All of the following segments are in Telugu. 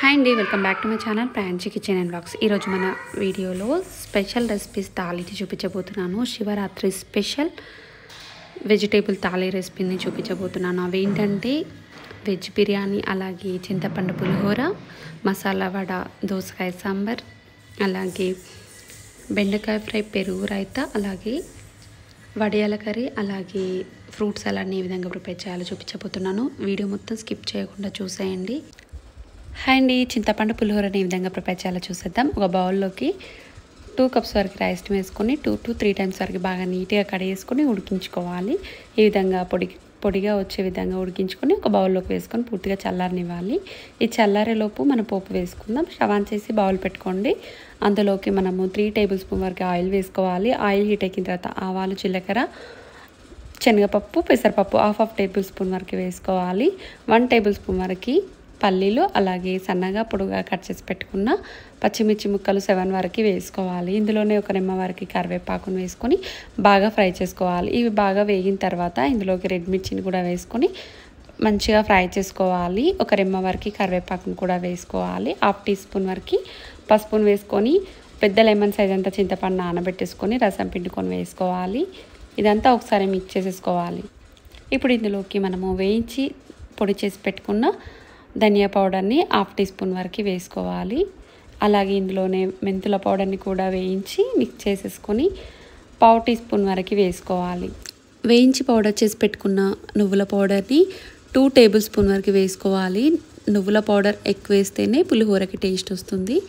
హాయ్ అండి, welcome back to my channel Pranji kitchen and blogs. ఈరోజు మన వీడియోలో స్పెషల్ రెసిపీస్ తాళిని చూపించబోతున్నాను. శివరాత్రి స్పెషల్ వెజిటేబుల్ తాళి రెసిపీని చూపించబోతున్నాను. అవి ఏంటంటే వెజ్ బిర్యానీ, అలాగే చింతపండు పులిహోర, మసాలా వడ, దోసకాయ సాంబార్, అలాగే బెండకాయ ఫ్రై, పెరుగు రైతా, అలాగే వడియాల కర్రీ, అలాగే ఫ్రూట్స్ అలానే ఏ విధంగా ప్రిపేర్ చేయాలో చూపించబోతున్నాను. వీడియో మొత్తం స్కిప్ చేయకుండా చూసేయండి. హాయ్ అండి, చింతపండు పులిహోరని ఏ విధంగా ప్రిపేర్ చేయాలో చూసేద్దాం. ఒక బౌల్లోకి 2 కప్స్ వరకు రైస్ వేసుకొని 2 to 3 టైమ్స్ వరకు బాగా నీట్గా కడిగేసుకొని ఉడికించుకోవాలి. ఈ విధంగా పొడిగా వచ్చే విధంగా ఉడికించుకొని ఒక బౌల్లోకి వేసుకొని పూర్తిగా చల్లారనివ్వాలి. ఈ చల్లారేలోపు మనం పోపు వేసుకుందాం. స్టవ్ ఆన్ చేసి బౌల్ పెట్టుకోండి. అందులోకి మనము 3 టేబుల్ స్పూన్ వరకు ఆయిల్ వేసుకోవాలి. ఆయిల్ హీట్ ఎక్కిన తర్వాత ఆవాలు, జీలకర్ర, శనగపప్పు, పెసరపప్పు హాఫ్ టేబుల్ స్పూన్ వరకు వేసుకోవాలి. 1 టేబుల్ స్పూన్ వరకు పల్లీలు, అలాగే సన్నగా పొడుగా కట్ చేసి పెట్టుకున్న పచ్చిమిర్చి ముక్కలు 7 వరకు వేసుకోవాలి. ఇందులోనే ఒక నిమ్మ వరకు కరివేపాకును వేసుకొని బాగా ఫ్రై చేసుకోవాలి. ఇవి బాగా వేగిన తర్వాత ఇందులోకి రెడ్ మిర్చిని కూడా వేసుకొని మంచిగా ఫ్రై చేసుకోవాలి. ఒక నిమ్మ వరకు కరివేపాకును కూడా వేసుకోవాలి. హాఫ్ టీ స్పూన్ వరకు పసుపును వేసుకొని పెద్ద లెమన్ సైజ్ అంతా చింతపండు నానబెట్టేసుకొని రసం పిండుకొని వేసుకోవాలి. ఇదంతా ఒకసారి మిక్స్ చేసేసుకోవాలి. ఇప్పుడు ఇందులోకి మనము వేయించి పొడి చేసి పెట్టుకున్న ధనియా పౌడర్ని హాఫ్ టీ స్పూన్ వరకు వేసుకోవాలి. అలాగే ఇందులోనే మెంతుల పౌడర్ని కూడా వేయించి మిక్స్ చేసేసుకొని పావు టీ స్పూన్ వరకు వేసుకోవాలి. వేయించి పౌడర్ చేసి పెట్టుకున్న నువ్వుల పౌడర్ని 2 టేబుల్ స్పూన్ వరకు వేసుకోవాలి. నువ్వుల పౌడర్ ఎక్కువ వేస్తేనే పులిహోరకి టేస్ట్ వస్తుంది.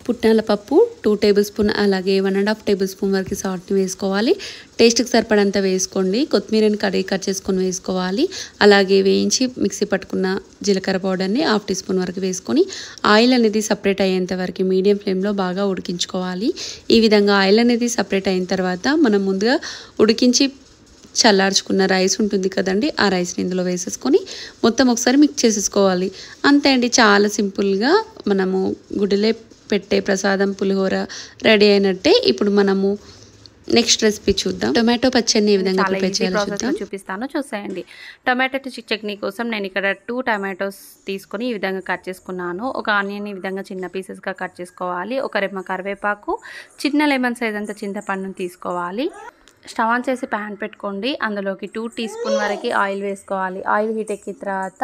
పుట్నాల పప్పు 2 టేబుల్ స్పూన్, అలాగే 1.5 టేబుల్ స్పూన్ వరకు సాల్ట్ని వేసుకోవాలి. టేస్ట్కి సరిపడంత వేసుకోండి. కొత్తిమీరని కట్ చేసుకొని వేసుకోవాలి. అలాగే వేయించి మిక్సీ పట్టుకున్న జీలకర్ర పౌడర్ని హాఫ్ టీ స్పూన్ వరకు వేసుకొని ఆయిల్ అనేది సపరేట్ అయ్యేంత వరకు మీడియం ఫ్లేమ్లో బాగా ఉడికించుకోవాలి. ఈ విధంగా ఆయిల్ అనేది సపరేట్ అయిన తర్వాత మనం ముందుగా ఉడికించి చల్లార్చుకున్న రైస్ ఉంటుంది కదండి, ఆ రైస్ని ఇందులో వేసేసుకొని మొత్తం ఒకసారి మిక్స్ చేసేసుకోవాలి. అంతే అండి, చాలా సింపుల్గా మనము గుడిలే పెట్టే ప్రసాదం పులిహోర రెడీ అయినట్టే. ఇప్పుడు మనము నెక్స్ట్ రెసిపీ చూద్దాం. టొమాటో పచ్చడిని ఏ విధంగా ప్రిపేర్ చేయాలో చూపిస్తాను, చూసేయండి. టొమాటో చట్నీ కోసం నేను ఇక్కడ 2 టమాటోస్ తీసుకొని ఈ విధంగా కట్ చేసుకున్నాను. ఒక ఆనియన్ ఈ విధంగా చిన్న పీసెస్గా కట్ చేసుకోవాలి. ఒక రెమ్మ కరివేపాకు, చిన్న లెమన్ సైజ్ అంత చింతపండును తీసుకోవాలి. స్టవ్ ఆన్ చేసి ప్యాన్ పెట్టుకోండి. అందులోకి 2 టీ స్పూన్ వరకు ఆయిల్ వేసుకోవాలి. ఆయిల్ హీట్ ఎక్కిన తర్వాత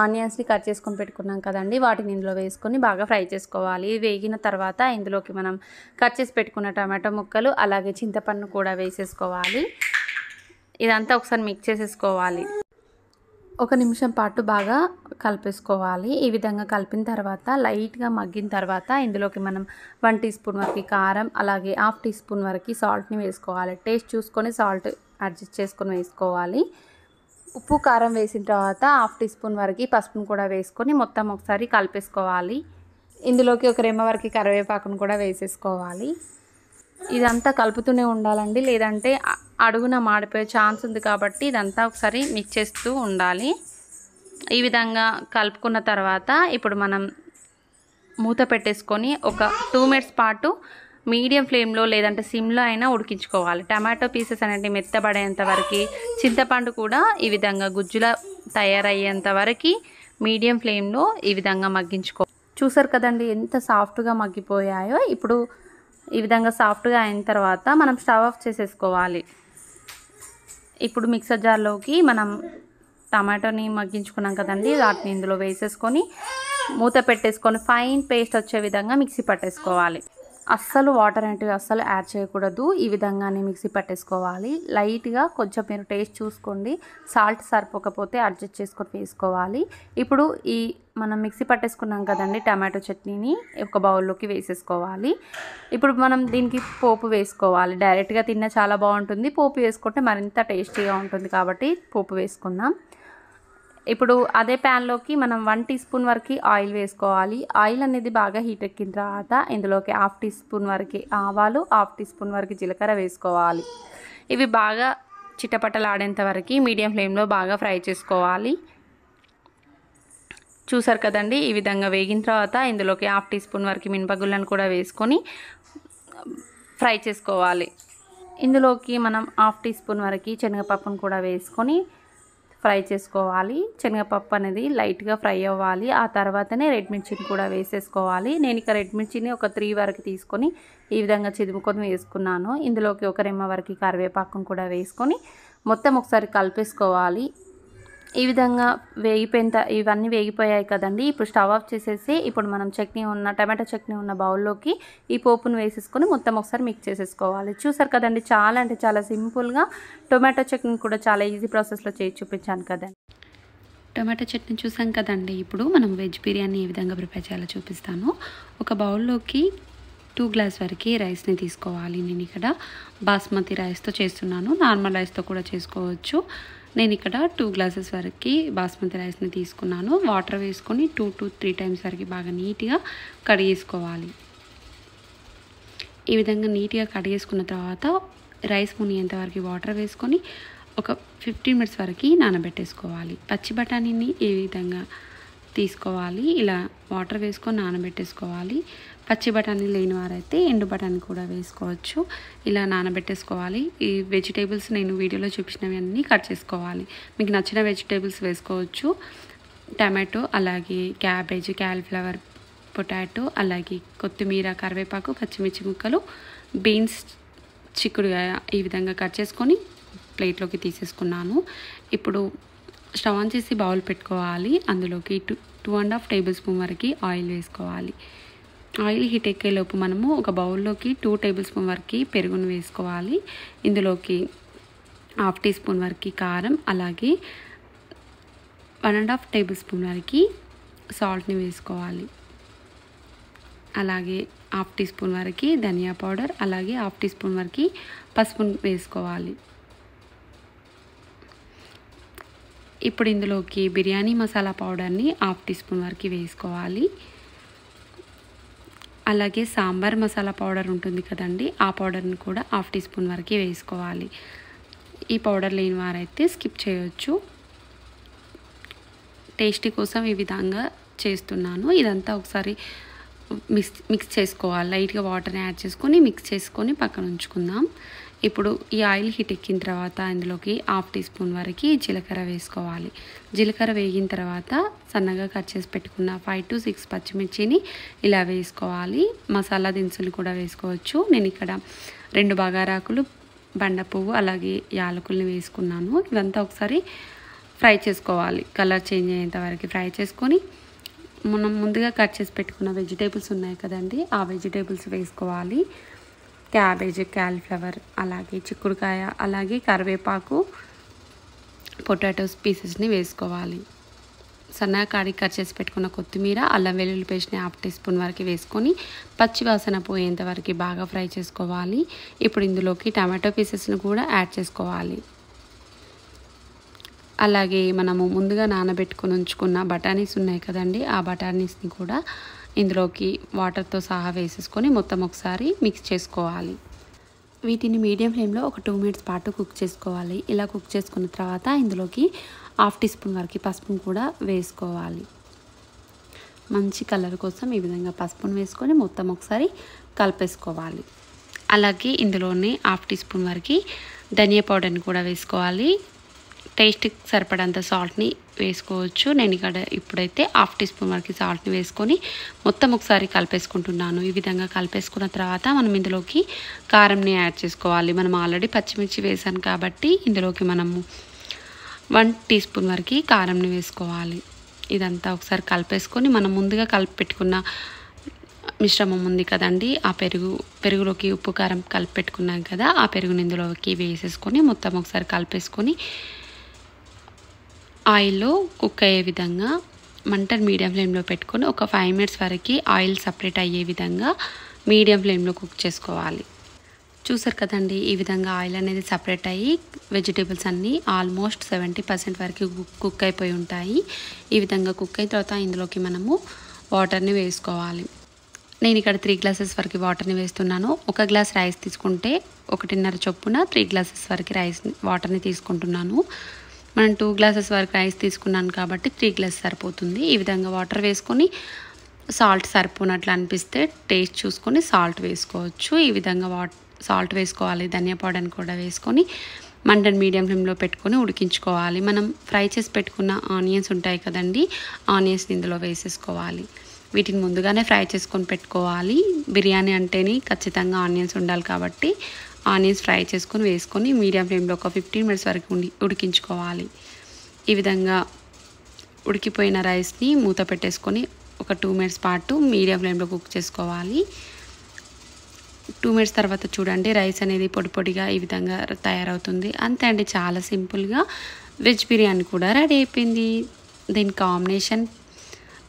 ఆనియన్స్ని కట్ చేసుకొని పెట్టుకున్నాం కదండి, వాటిని ఇందులో వేసుకొని బాగా ఫ్రై చేసుకోవాలి. వేగిన తర్వాత ఇందులోకి మనం కట్ చేసి పెట్టుకున్న టమాటో ముక్కలు, అలాగే చింతపండు కూడా వేసేసుకోవాలి. ఇదంతా ఒకసారి మిక్స్ చేసేసుకోవాలి. 1 నిమిషం పాటు బాగా కలిపేసుకోవాలి. ఈ విధంగా కలిపిన తర్వాత లైట్గా మగ్గిన తర్వాత ఇందులోకి మనం 1 టీ స్పూన్ వరకు కారం, అలాగే హాఫ్ టీ స్పూన్ వరకు సాల్ట్ని వేసుకోవాలి. టేస్ట్ చూసుకొని సాల్ట్ అడ్జస్ట్ చేసుకొని వేసుకోవాలి. ఉప్పు కారం వేసిన తర్వాత హాఫ్ టీ స్పూన్ వరకు పసుపును కూడా వేసుకొని మొత్తం ఒకసారి కలిపేసుకోవాలి. ఇందులోకి ఒక రెమ్మ వరకు కరివేపాకును కూడా వేసేసుకోవాలి. ఇదంతా కలుపుతూనే ఉండాలండి, లేదంటే అడుగున మాడిపోయే ఛాన్స్ ఉంది కాబట్టి ఇదంతా ఒకసారి మిక్స్ చేస్తూ ఉండాలి. ఈ విధంగా కలుపుకున్న తర్వాత ఇప్పుడు మనం మూత పెట్టేసుకొని ఒక 2 మినిట్స్ పాటు మీడియం ఫ్లేమ్లో లేదంటే సిమ్లో అయినా ఉడికించుకోవాలి. టమాటో పీసెస్ అనేవి మెత్తబడేంత వరకు, చింతపండు కూడా ఈ విధంగా గుజ్జులా తయారయ్యేంత వరకు మీడియం ఫ్లేమ్లో ఈ విధంగా మగ్గించుకోవాలి. చూసారు కదండి ఎంత సాఫ్ట్గా మగ్గిపోయాయో. ఇప్పుడు ఈ విధంగా సాఫ్ట్గా అయిన తర్వాత మనం స్టవ్ ఆఫ్ చేసేసుకోవాలి. ఇప్పుడు మిక్సర్ జార్లోకి మనం టమాటోని మగ్గించుకున్నాం కదండి, వాటిని ఇందులో వేసేసుకొని మూత పెట్టేసుకొని ఫైన్ పేస్ట్ వచ్చే విధంగా మిక్సీ పట్టేసుకోవాలి. అస్సలు వాటర్ అనేటివి అస్సలు యాడ్ చేయకూడదు. ఈ విధంగానే మిక్సీ పట్టేసుకోవాలి. లైట్గా కొంచెం మీరు టేస్ట్ చూసుకోండి, సాల్ట్ సరిపోకపోతే అడ్జస్ట్ చేసుకొని వేసుకోవాలి. ఇప్పుడు ఈ మనం మిక్సీ పట్టేసుకున్నాం కదండి టమాటో చట్నీని ఒక బౌల్లోకి వేసేసుకోవాలి. ఇప్పుడు మనం దీనికి పోపు వేసుకోవాలి. డైరెక్ట్గా తిన్నా చాలా బాగుంటుంది, పోపు వేసుకుంటే మరింత టేస్టీగా ఉంటుంది కాబట్టి పోపు వేసుకుందాం. ఇప్పుడు అదే ప్యాన్లోకి మనం 1 టీ స్పూన్ వరకు ఆయిల్ వేసుకోవాలి. ఆయిల్ అనేది బాగా హీట్ ఎక్కిన తర్వాత ఇందులోకి హాఫ్ టీ స్పూన్ వరకు ఆవాలు, హాఫ్ టీ స్పూన్ వరకు జీలకర్ర వేసుకోవాలి. ఇవి బాగా చిటపటలాడేంత వరకు మీడియం ఫ్లేమ్లో బాగా ఫ్రై చేసుకోవాలి. చూసారు కదండి, ఈ విధంగా వేగిన తర్వాత ఇందులోకి హాఫ్ టీ స్పూన్ వరకు మినపగుళ్ళను కూడా వేసుకొని ఫ్రై చేసుకోవాలి. ఇందులోకి మనం హాఫ్ టీ స్పూన్ వరకు శనగపప్పును కూడా వేసుకొని ఫ్రై చేసుకోవాలి. శనగపప్పు అనేది లైట్గా ఫ్రై అవ్వాలి. ఆ తర్వాతనే రెడ్ మిర్చిని కూడా వేసేసుకోవాలి. నేను ఇక రెడ్ మిర్చిని ఒక 3 వరకు తీసుకొని ఈ విధంగా చిదుముకొని వేసుకున్నాను. ఇందులోకి ఒక రెమ్మ వరకు కరివేపాకును కూడా వేసుకొని మొత్తం ఒకసారి కలిపేసుకోవాలి. ఈ విధంగా ఇవన్నీ వేగిపోయాయి కదండి. ఇప్పుడు స్టవ్ ఆఫ్ చేసేసి ఇప్పుడు మనం టమాటో చట్నీ ఉన్న బౌల్లోకి ఈ పోపును వేసేసుకొని మొత్తం ఒకసారి మిక్స్ చేసేసుకోవాలి. చూసారు కదండి, చాలా అంటే చాలా సింపుల్గా టొమాటో చట్నీ కూడా చాలా ఈజీ ప్రాసెస్లో చేసి చూపించాను కదండి. టొమాటో చట్నీ చూసాం కదండి. ఇప్పుడు మనం వెజ్ బిర్యానీ ఏ విధంగా ప్రిపేర్ చేయాలో చూపిస్తాను. ఒక బౌల్లోకి 2 గ్లాస్ వరకు రైస్ని తీసుకోవాలి. నేను ఇక్కడ బాస్మతి రైస్తో చేస్తున్నాను. నార్మల్ రైస్తో కూడా చేసుకోవచ్చు. నేను ఇక్కడ 2 గ్లాసెస్ వరకు బాస్మతి రైస్ని తీసుకున్నాను. వాటర్ వేసుకొని 2 to 3 టైమ్స్ వరకు బాగా నీట్గా కడిగేసుకోవాలి. ఈ విధంగా నీట్గా కడిగేసుకున్న తర్వాత రైస్ మునిగేంత వరకు వాటర్ వేసుకొని ఒక 15 మినిట్స్ వరకు నానబెట్టేసుకోవాలి. పచ్చి బఠానీని ఈ విధంగా తీసుకోవాలి. ఇలా వాటర్ వేసుకొని నానబెట్టేసుకోవాలి. పచ్చి బఠానీ లేని వారైతే ఎండు బఠానీ కూడా వేసుకోవచ్చు. ఇలా నానబెట్టేసుకోవాలి. ఈ వెజిటేబుల్స్ నేను వీడియోలో చూపించినవి అన్నీ కట్ చేసుకోవాలి. మీకు నచ్చిన వెజిటేబుల్స్ వేసుకోవచ్చు. టమాటో, అలాగే క్యాబేజ్, క్యాలీఫ్లవర్, పొటాటో, అలాగే కొత్తిమీర, కరివేపాకు, పచ్చిమిర్చి ముక్కలు, బీన్స్, చిక్కుడుకాయ ఈ విధంగా కట్ చేసుకొని ప్లేట్లోకి తీసేసుకున్నాను. ఇప్పుడు స్టవ్ ఆన్ చేసి బౌల్ పెట్టుకోవాలి. అందులోకి 2.5 టేబుల్ స్పూన్ వరకు ఆయిల్ వేసుకోవాలి. ఆయిల్ హీట్ ఎక్కేలోపు మనము ఒక బౌల్లోకి 2 టేబుల్ స్పూన్ వరకు పెరుగును వేసుకోవాలి. ఇందులోకి 1/2 టీ స్పూన్ వరకు కారం, అలాగే 1.5 టేబుల్ స్పూన్ వరకు సాల్ట్ని వేసుకోవాలి. అలాగే 1/2 టీ స్పూన్ వరకు ధనియా పౌడర్, అలాగే 1/2 టీ స్పూన్ వరకు పసుపును వేసుకోవాలి. ఇప్పుడు ఇందులోకి బిర్యానీ మసాలా పౌడర్ని 1/2 టీ స్పూన్ వరకు వేసుకోవాలి. అలాగే సాంబార్ మసాలా పౌడర్ ఉంటుంది కదండి, ఆ పౌడర్ని కూడా 1/2 టీ స్పూన్ వరకు వేసుకోవాలి. ఈ పౌడర్ లేని వారైతే స్కిప్ చేయొచ్చు. టేస్టీ కోసం ఈ విధంగా చేస్తున్నాను. ఇదంతా ఒకసారి మిక్స్ చేసుకోవాలి. లైట్గా వాటర్ని యాడ్ చేసుకొని మిక్స్ చేసుకొని పక్కన ఉంచుకుందాం. ఇప్పుడు ఈ ఆయిల్ హీట్ ఎక్కిన తర్వాత ఇందులోకి 1/2 టీ స్పూన్ వరకు జీలకర్ర వేసుకోవాలి. జీలకర్ర వేగిన తర్వాత సన్నగా కట్ చేసి పెట్టుకున్న 5 to 6 పచ్చిమిర్చిని ఇలా వేసుకోవాలి. మసాలా దినుసులు కూడా వేసుకోవచ్చు. నేను ఇక్కడ 2 బగారాకులు, బండ పువ్వు, అలాగే యాలకుల్ని వేసుకున్నాను. ఇవంతా ఒకసారి ఫ్రై చేసుకోవాలి. కలర్ చేంజ్ అయ్యేంత వరకు ఫ్రై చేసుకొని మనం ముందుగా కట్ చేసి పెట్టుకున్న వెజిటేబుల్స్ ఉన్నాయి కదండి, ఆ వెజిటేబుల్స్ వేసుకోవాలి. క్యాబేజ్, క్యాలీఫ్లవర్, అలాగే చిక్కుడుకాయ, అలాగే కరివేపాకు, పొటాటోస్ పీసెస్ని వేసుకోవాలి. సన్నగా కట్ చేసి పెట్టుకున్న కొత్తిమీర, అల్లం వెల్లుల్లి పేస్ట్ని 1/2 టీ స్పూన్ వరకు వేసుకొని పచ్చి వాసన పోయేంత వరకు బాగా ఫ్రై చేసుకోవాలి. ఇప్పుడు ఇందులోకి టమాటో పీసెస్ని కూడా యాడ్ చేసుకోవాలి. అలాగే మనము ముందుగా నానబెట్టుకొని ఉంచుకున్న బఠానీస్ ఉన్నాయి కదండి, ఆ బఠానీస్ని కూడా ఇందులోకి వాటర్తో సహా వేసేసుకొని మొత్తం ఒకసారి మిక్స్ చేసుకోవాలి. వీటిని మీడియం ఫ్లేమ్లో ఒక 2 మినిట్స్ పాటు కుక్ చేసుకోవాలి. ఇలా కుక్ చేసుకున్న తర్వాత ఇందులోకి 1/2 టీ స్పూన్ వరకు పసుపును కూడా వేసుకోవాలి. మంచి కలర్ కోసం ఈ విధంగా పసుపును వేసుకొని మొత్తం ఒకసారి కలిపేసుకోవాలి. అలాగే ఇందులోనే 1/2 టీ స్పూన్ వరకు ధనియా పౌడర్ని కూడా వేసుకోవాలి. టేస్ట్కి సరిపడంత సాల్ట్ని వేసుకోవచ్చు. నేను ఇక్కడ ఇప్పుడైతే 1/2 టీ స్పూన్ వరకు సాల్ట్ని వేసుకొని మొత్తం ఒకసారి కలిపేసుకుంటున్నాను. ఈ విధంగా కలిపేసుకున్న తర్వాత మనం ఇందులోకి కారంని యాడ్ చేసుకోవాలి. మనం ఆల్రెడీ పచ్చిమిర్చి వేసాను కాబట్టి ఇందులోకి మనము 1 టీ స్పూన్ వరకు కారంని వేసుకోవాలి. ఇదంతా ఒకసారి కలిపేసుకొని మనం ముందుగా కలిపి పెట్టుకున్న మిశ్రమం ఉంది కదండి, ఆ పెరుగులోకి ఉప్పు కారం కలిపి పెట్టుకున్నాం కదా, ఆ పెరుగుని ఇందులోకి వేసేసుకొని మొత్తం ఒకసారి కలిపేసుకొని ఆయిల్లో కుక్ అయ్యే విధంగా మంటను మీడియం ఫ్లేమ్లో పెట్టుకొని ఒక 5 మినిట్స్ వరకు ఆయిల్ సపరేట్ అయ్యే విధంగా మీడియం ఫ్లేమ్లో కుక్ చేసుకోవాలి. చూసారు కదండి, ఈ విధంగా ఆయిల్ అనేది సపరేట్ అయ్యి వెజిటేబుల్స్ అన్నీ ఆల్మోస్ట్ 70% వరకు కుక్ అయిపోయి ఉంటాయి. ఈ విధంగా కుక్ అయిన తర్వాత ఇందులోకి మనము వాటర్ని వేసుకోవాలి. నేను ఇక్కడ 3 గ్లాసెస్ వరకు వాటర్ని వేస్తున్నాను. 1 గ్లాస్ రైస్ తీసుకుంటే 1.5 చొప్పున 3 గ్లాసెస్ వరకు వాటర్ని తీసుకుంటున్నాను. మనం 2 గ్లాసెస్ వరకు రైస్ తీసుకున్నాను కాబట్టి 3 గ్లాసెస్ సరిపోతుంది. ఈ విధంగా వాటర్ వేసుకొని సాల్ట్ సరిపోనట్లు అనిపిస్తే టేస్ట్ చూసుకొని సాల్ట్ వేసుకోవచ్చు. ఈ విధంగా సాల్ట్ వేసుకోవాలి. ధనియా పౌడర్ని కూడా వేసుకొని మంటను మీడియం ఫ్లేమ్లో పెట్టుకొని ఉడికించుకోవాలి. మనం ఫ్రై చేసి పెట్టుకున్న ఆనియన్స్ ఉంటాయి కదండి, ఆనియన్స్ని ఇందులో వేసేసుకోవాలి. వీటిని ముందుగానే ఫ్రై చేసుకొని పెట్టుకోవాలి. బిర్యానీ అంటేనే ఖచ్చితంగా ఆనియన్స్ ఉండాలి కాబట్టి ఆనియన్స్ ఫ్రై చేసుకొని వేసుకొని మీడియం ఫ్లేమ్లో ఒక 15 మినిట్స్ వరకు ఉడికించుకోవాలి. ఈ విధంగా ఉడికిపోయిన రైస్ని మూత పెట్టేసుకొని ఒక 2 మినిట్స్ పాటు మీడియం ఫ్లేమ్లో కుక్ చేసుకోవాలి. 2 మినిట్స్ తర్వాత చూడండి రైస్ అనేది పొడి పొడిగా ఈ విధంగా తయారవుతుంది. అంతే అండి, చాలా సింపుల్గా వెజ్ బిర్యానీ కూడా రెడీ అయిపోయింది. దీని కాంబినేషన్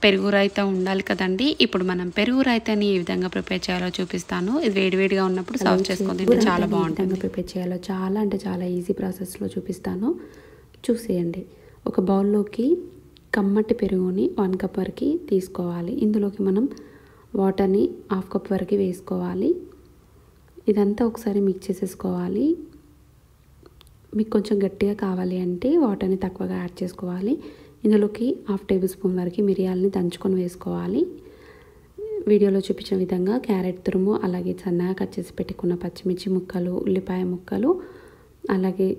పెరుగు రైతా ఉండాలి కదండి. ఇప్పుడు మనం పెరుగు రైతాని ఏ విధంగా ప్రిపేర్ చేయాలో చూపిస్తాను. ఇది వేడివేడిగా ఉన్నప్పుడు సర్వ్ చేసుకొని తింటే చాలా బాగుంటుంది. ప్రిపేర్ చేయాలో చాలా అంటే చాలా ఈజీ ప్రాసెస్లో చూపిస్తాను, చూసేయండి. ఒక బౌల్లోకి కమ్మటి పెరుగుని 1 కప్ వరకు తీసుకోవాలి. ఇందులోకి మనం వాటర్ని 1/2 కప్ వరకు వేసుకోవాలి. ఇదంతా ఒకసారి మిక్స్ చేసేసుకోవాలి. మీకు కొంచెం గట్టిగా కావాలి అంటే వాటర్ని తక్కువగా యాడ్ చేసుకోవాలి. ఇందులోకి 1/2 టేబుల్ స్పూన్ వరకు మిరియాలని దంచుకొని వేసుకోవాలి. వీడియోలో చూపించిన విధంగా క్యారెట్ తురుము, అలాగే సన్నగా కట్ చేసి పెట్టుకున్న పచ్చిమిర్చి ముక్కలు, ఉల్లిపాయ ముక్కలు, అలాగే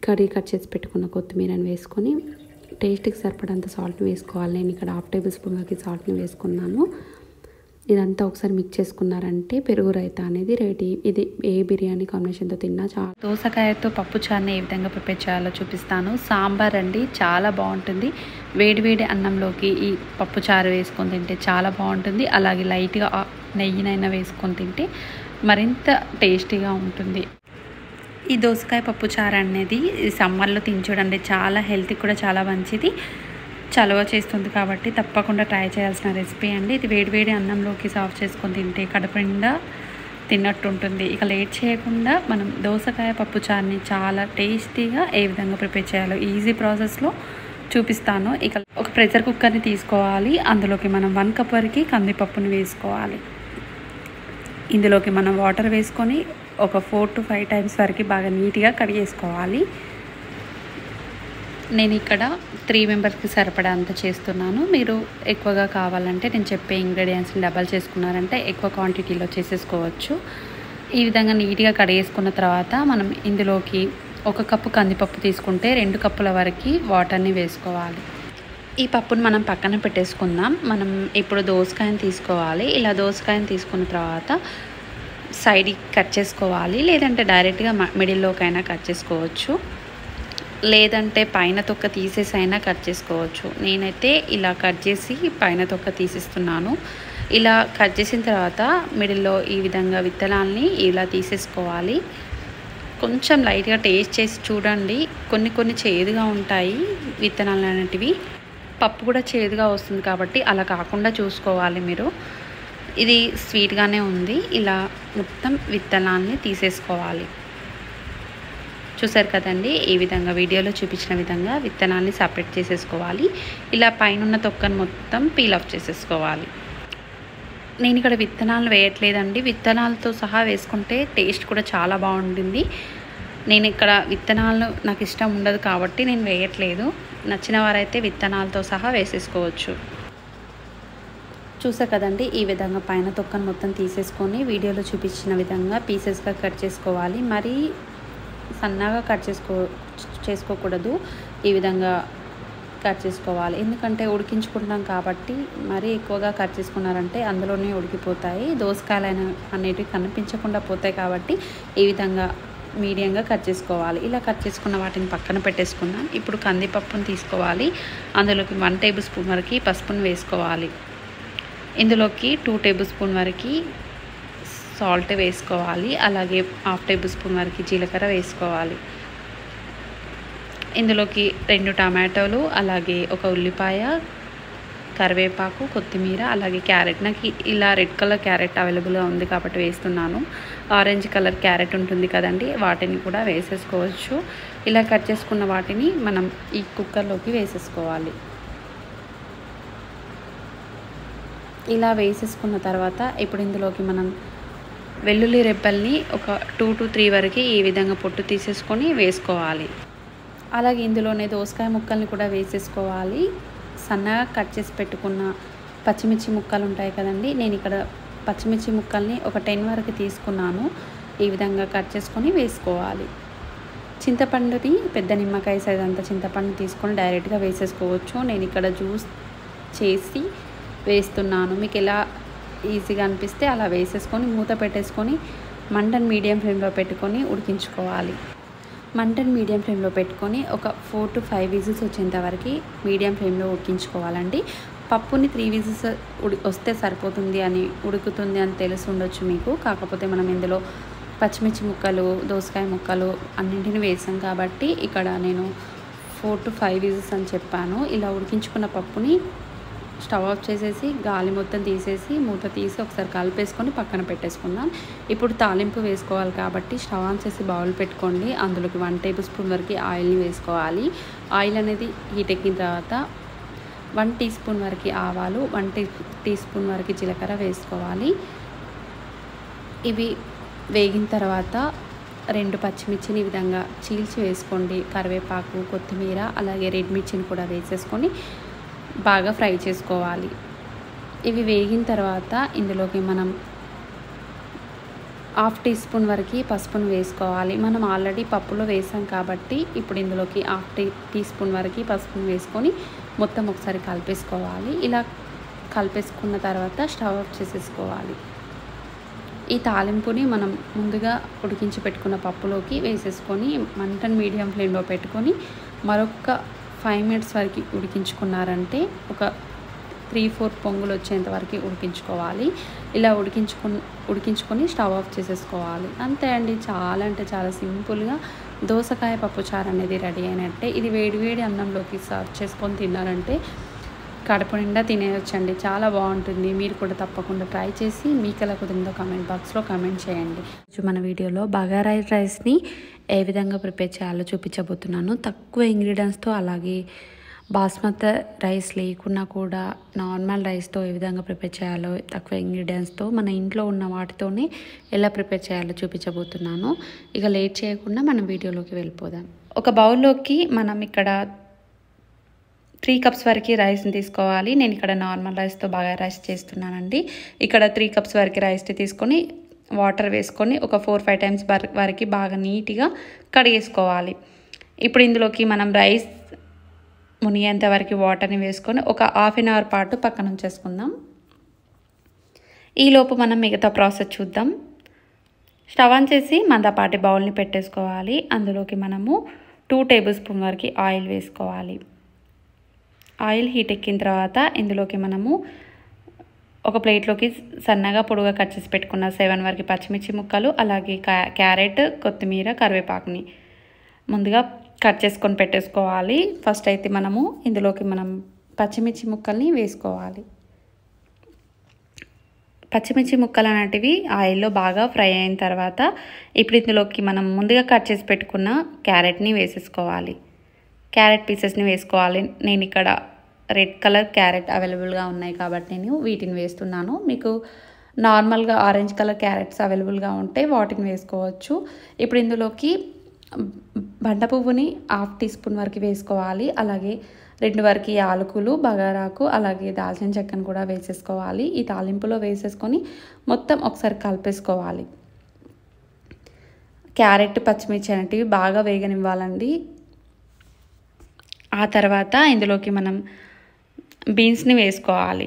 కర్రీ కట్ చేసి పెట్టుకున్న కొత్తిమీరని వేసుకొని టేస్ట్కి సరిపడంత సాల్ట్ని వేసుకోవాలి. నేను ఇక్కడ 1/2 టేబుల్ స్పూన్ వరకు సాల్ట్ని వేసుకున్నాను. ఇదంతా ఒకసారి మిక్స్ చేసుకున్నారంటే పెరుగు రైతా అనేది రెడీ. ఇది ఏ బిర్యానీ కాంబినేషన్తో తిన్నా చాలా. దోసకాయతో పప్పు చారుని ఏ విధంగా ప్రిపేర్ చేయాలో చూపిస్తాను. సాంబార్ అండి, చాలా బాగుంటుంది. వేడివేడి అన్నంలోకి ఈ పప్పు చారు వేసుకొని తింటే చాలా బాగుంటుంది. అలాగే లైట్గా నెయ్యినైనా వేసుకొని తింటే మరింత టేస్టీగా ఉంటుంది. ఈ దోసకాయ పప్పు చారు అనేది సమ్మర్లో తిని చూడండి, చాలా హెల్త్కి కూడా చాలా మంచిది, చలవ చేస్తుంది కాబట్టి తప్పకుండా ట్రై చేయాల్సిన రెసిపీ అండి. ఇది వేడివేడి అన్నంలోకి సర్వ్ చేసుకొని తింటే కడుపు నిండా తిన్నట్టు ఉంటుంది. ఇక లేట్ చేయకుండా మనం దోసకాయ పప్పు చారుని చాలా టేస్టీగా ఏ విధంగా ప్రిపేర్ చేయాలో ఈజీ ప్రాసెస్లో చూపిస్తాను. ఇక ఒక ప్రెషర్ కుక్కర్ని తీసుకోవాలి. అందులోకి మనం 1 కప్ వరకు కందిపప్పుని వేసుకోవాలి. ఇందులోకి మనం వాటర్ వేసుకొని ఒక 4 to 5 టైమ్స్ వరకు బాగా నీట్గా కడిగేసుకోవాలి. నేను ఇక్కడ 3 మెంబర్స్కి సరిపడా అంత చేస్తున్నాను. మీరు ఎక్కువగా కావాలంటే నేను చెప్పే ఇంగ్రీడియంట్స్ని డబల్ చేసుకున్నారంటే ఎక్కువ క్వాంటిటీలో చేసేసుకోవచ్చు. ఈ విధంగా నీట్గా కడిగేసుకున్న తర్వాత మనం ఇందులోకి 1 కప్పు కందిపప్పు తీసుకుంటే 2 కప్పుల వరకు వాటర్ని వేసుకోవాలి. ఈ పప్పును మనం పక్కన పెట్టేసుకుందాం. మనం ఇప్పుడు దోసకాయని తీసుకోవాలి. ఇలా దోసకాయని తీసుకున్న తర్వాత సైడ్కి కట్ చేసుకోవాలి, లేదంటే డైరెక్ట్గా మిడిల్లోకైనా కట్ చేసుకోవచ్చు, లేదంటే పైన తొక్క తీసేసి అయినా కట్ చేసుకోవచ్చు. నేనైతే ఇలా కట్ చేసి పైన తొక్క తీసేస్తున్నాను. ఇలా కట్ చేసిన తర్వాత మిడిల్లో ఈ విధంగా విత్తనాల్ని ఇలా తీసేసుకోవాలి. కొంచెం లైట్గా టేస్ట్ చేసి చూడండి, కొన్ని చేదుగా ఉంటాయి విత్తనాలు అనేటివి. పప్పు కూడా చేదుగా వస్తుంది కాబట్టి అలా కాకుండా చూసుకోవాలి మీరు. ఇది స్వీట్గానే ఉంది. ఇలా మొత్తం విత్తనాల్ని తీసేసుకోవాలి. చూసారు కదండి, ఈ విధంగా వీడియోలో చూపించిన విధంగా విత్తనాల్ని సపరేట్ చేసేసుకోవాలి. ఇలా పైన తొక్కను మొత్తం పీల్ ఆఫ్ చేసేసుకోవాలి. నేను ఇక్కడ విత్తనాలు వేయట్లేదండి, విత్తనాలతో సహా వేసుకుంటే టేస్ట్ కూడా చాలా బాగుంటుంది. నేను ఇక్కడ విత్తనాలు నాకు ఇష్టం ఉండదు కాబట్టి నేను వేయట్లేదు. నచ్చిన వారైతే విత్తనాలతో సహా వేసేసుకోవచ్చు. చూసారు కదండి, ఈ విధంగా పైన తొక్కను మొత్తం తీసేసుకొని వీడియోలో చూపించిన విధంగా పీసెస్గా కట్ చేసుకోవాలి. మరీ సన్నగా కట్ చేసుకోకూడదు, ఈ విధంగా కట్ చేసుకోవాలి. ఎందుకంటే ఉడికించుకుంటున్నాం కాబట్టి మరీ ఎక్కువగా కట్ చేసుకున్నారంటే అందులోనే ఉడికిపోతాయి, దోసకాయలు అనేటివి కనిపించకుండా పోతాయి. కాబట్టి ఈ విధంగా మీడియంగా కట్ చేసుకోవాలి. ఇలా కట్ చేసుకున్న వాటిని పక్కన పెట్టేసుకుందాం. ఇప్పుడు కందిపప్పును తీసుకోవాలి. అందులోకి 1 టేబుల్ స్పూన్ వరకు పసుపును వేసుకోవాలి. ఇందులోకి 2 టేబుల్ స్పూన్ వరకు సాల్ట్ వేసుకోవాలి. అలాగే 1/2 టేబుల్ స్పూన్ వరకు జీలకర్ర వేసుకోవాలి. ఇందులోకి 2 టమాటోలు, అలాగే 1 ఉల్లిపాయ, కరివేపాకు, కొత్తిమీర, అలాగే క్యారెట్. నాకు ఇలా రెడ్ కలర్ క్యారెట్ అవైలబుల్గా ఉంది కాబట్టి వేస్తున్నాను. ఆరెంజ్ కలర్ క్యారెట్ ఉంటుంది కదండి, వాటిని కూడా వేసేసుకోవచ్చు. ఇలా కట్ చేసుకున్న వాటిని మనం ఈ కుక్కర్లోకి వేసేసుకోవాలి. ఇలా వేసేసుకున్న తర్వాత ఇప్పుడు ఇందులోకి మనం వెల్లుల్లి రెబ్బల్ని ఒక 2 to 3 వరకు ఈ విధంగా పొట్టు తీసేసుకొని వేసుకోవాలి. అలాగే ఇందులోనే దోసకాయ ముక్కల్ని కూడా వేసేసుకోవాలి. సన్నగా కట్ చేసి పెట్టుకున్న పచ్చిమిర్చి ముక్కలు ఉంటాయి కదండి, నేను ఇక్కడ పచ్చిమిర్చి ముక్కల్ని ఒక 10 వరకు తీసుకున్నాను. ఈ విధంగా కట్ చేసుకొని వేసుకోవాలి. చింతపండుని పెద్ద నిమ్మకాయ సైజ్ అంత చింతపండు తీసుకొని డైరెక్ట్గా వేసేసుకోవచ్చు. నేను ఇక్కడ జ్యూస్ చేసి వేస్తున్నాను. మీకు ఎలా ఈజీగా అనిపిస్తే అలా వేసేసుకొని మూత పెట్టేసుకొని మంటను మీడియం ఫ్లేమ్లో పెట్టుకొని ఉడికించుకోవాలి. మంటను మీడియం ఫ్లేమ్లో పెట్టుకొని ఒక 4 to 5 విజిల్స్ వచ్చేంత వరకు మీడియం ఫ్లేమ్లో ఉడికించుకోవాలండి. పప్పుని 3 విజిల్స్ వస్తే సరిపోతుంది అని ఉడుకుతుంది అని తెలిసి ఉండొచ్చు మీకు. కాకపోతే మనం ఇందులో పచ్చిమిర్చి ముక్కలు, దోసకాయ ముక్కలు అన్నింటిని వేసాం కాబట్టి ఇక్కడ నేను 4 to 5 విజిల్స్ అని చెప్పాను. ఇలా ఉడికించుకున్న పప్పుని స్టవ్ ఆఫ్ చేసేసి గాలి మొత్తం తీసేసి మూత తీసి ఒకసారి కలిపేసుకొని పక్కన పెట్టేసుకుందాం. ఇప్పుడు తాలింపు వేసుకోవాలి కాబట్టి స్టవ్ ఆన్ చేసి బౌల్ పెట్టుకోండి. అందులోకి 1 టేబుల్ స్పూన్ వరకు ఆయిల్ని వేసుకోవాలి. ఆయిల్ అనేది హీట్ ఎక్కిన తర్వాత 1 టీ స్పూన్ వరకు ఆవాలు, 1 టీ స్పూన్ వరకు జీలకర్ర వేసుకోవాలి. ఇవి వేగిన తర్వాత 2 పచ్చిమిర్చిని ఈ విధంగా చీల్చి వేసుకోండి. కరివేపాకు, కొత్తిమీర అలాగే రెడ్ మిర్చిని కూడా వేసేసుకొని బాగా ఫ్రై చేసుకోవాలి. ఇవి వేగిన తర్వాత ఇందులోకి మనం 1/2 టీ స్పూన్ వరకు పసుపును వేసుకోవాలి. మనం ఆల్రెడీ పప్పులో వేసాం కాబట్టి ఇప్పుడు ఇందులోకి 1/2 టీ స్పూన్ వరకు పసుపును వేసుకొని మొత్తం ఒకసారి కలిపేసుకోవాలి. ఇలా కలిపేసుకున్న తర్వాత స్టవ్ ఆఫ్ చేసేసుకోవాలి. ఈ తాలింపుని మనం ముందుగా ఉడికించి పెట్టుకున్న పప్పులోకి వేసేసుకొని మంటను మీడియం ఫ్లేమ్లో పెట్టుకొని మరొక 5 మినిట్స్ వరకు ఉడికించుకున్నారంటే ఒక 3-4 పొంగులు వచ్చేంత వరకు ఉడికించుకోవాలి. ఇలా ఉడికించుకొని స్టవ్ ఆఫ్ చేసేసుకోవాలి. అంతే అండి, చాలా అంటే చాలా సింపుల్గా దోసకాయ పప్పుచారు అనేది రెడీ అయినట్టే. ఇది వేడివేడి అన్నంలోకి సర్వ్ చేసుకొని తిన్నారంటే కడుపు నిండా తినేయొచ్చండి. చాలా బాగుంటుంది. మీరు కూడా తప్పకుండా ట్రై చేసి మీకు ఎలా కుదిరిందో కామెంట్ బాక్స్లో కామెంట్ చేయండి. మన వీడియోలో బగారా రైస్ని ఏ విధంగా ప్రిపేర్ చేయాలో చూపించబోతున్నాను. తక్కువ ఇంగ్రీడియంట్స్తో అలాగే బాస్మతి రైస్ లేకున్నా కూడా నార్మల్ రైస్తో ఏ విధంగా ప్రిపేర్ చేయాలో తక్కువ ఇంగ్రీడియంట్స్తో మన ఇంట్లో ఉన్న వాటితోనే ఎలా ప్రిపేర్ చేయాలో చూపించబోతున్నాను. ఇక లేట్ చేయకుండా మనం వీడియోలోకి వెళ్ళిపోదాం. ఒక బౌల్లోకి మనం ఇక్కడ 3 కప్స్ వరకు రైస్ని తీసుకోవాలి. నేను ఇక్కడ నార్మల్ రైస్తో బాగా రైస్ చేస్తున్నానండి. ఇక్కడ 3 కప్స్ వరకు రైస్ని తీసుకొని వాటర్ వేసుకొని ఒక 4-5 టైమ్స్ వరకు బాగా నీట్గా కడిగేసుకోవాలి. ఇప్పుడు ఇందులోకి మనం రైస్ మునిగేంత వరకు వాటర్ని వేసుకొని ఒక 1/2 అవర్ పాటు పక్కన ఉంచేసుకుందాం. ఈలోపు మనం మిగతా ప్రాసెస్ చూద్దాం. స్టవ్ ఆన్ చేసి మందపాటి బౌల్ని పెట్టేసుకోవాలి. అందులోకి మనము 2 టేబుల్ స్పూన్ వరకు ఆయిల్ వేసుకోవాలి. ఆయిల్ హీట్ ఎక్కిన తర్వాత ఇందులోకి మనము ఒక ప్లేట్లోకి సన్నగా పొడుగా కట్ చేసి పెట్టుకున్న 7 వరకు పచ్చిమిర్చి ముక్కలు అలాగే క్యారెట్, కొత్తిమీర, కరివేపాకుని ముందుగా కట్ చేసుకొని పెట్టేసుకోవాలి. ఫస్ట్ అయితే మనము ఇందులోకి పచ్చిమిర్చి ముక్కల్ని వేసుకోవాలి. పచ్చిమిర్చి ముక్కలు అనేటివి ఆయిల్లో బాగా ఫ్రై అయిన తర్వాత ఇప్పుడు ఇందులోకి మనం ముందుగా కట్ చేసి పెట్టుకున్న క్యారెట్ని వేసేసుకోవాలి. క్యారెట్ పీసెస్ని వేసుకోవాలి. నేను ఇక్కడ రెడ్ కలర్ క్యారెట్ అవైలబుల్గా ఉన్నాయి కాబట్టి నేను వీటిని వేస్తున్నాను. మీకు నార్మల్గా ఆరెంజ్ కలర్ క్యారెట్స్ అవైలబుల్గా ఉంటే వాటిని వేసుకోవచ్చు. ఇప్పుడు ఇందులోకి బండ పువ్వుని 1/2 టీ స్పూన్ వరకు వేసుకోవాలి. అలాగే 2 వరకు యాలకులు, బగారాకు అలాగే దాల్చిన చెక్కను కూడా వేసేసుకోవాలి. ఈ తాలింపులో వేసేసుకొని మొత్తం ఒకసారి కలిపేసుకోవాలి. క్యారెట్, పచ్చిమిర్చి అనేటివి బాగా వేగనివ్వాలండి. ఆ తర్వాత ఇందులోకి మనం బీన్స్ని వేసుకోవాలి.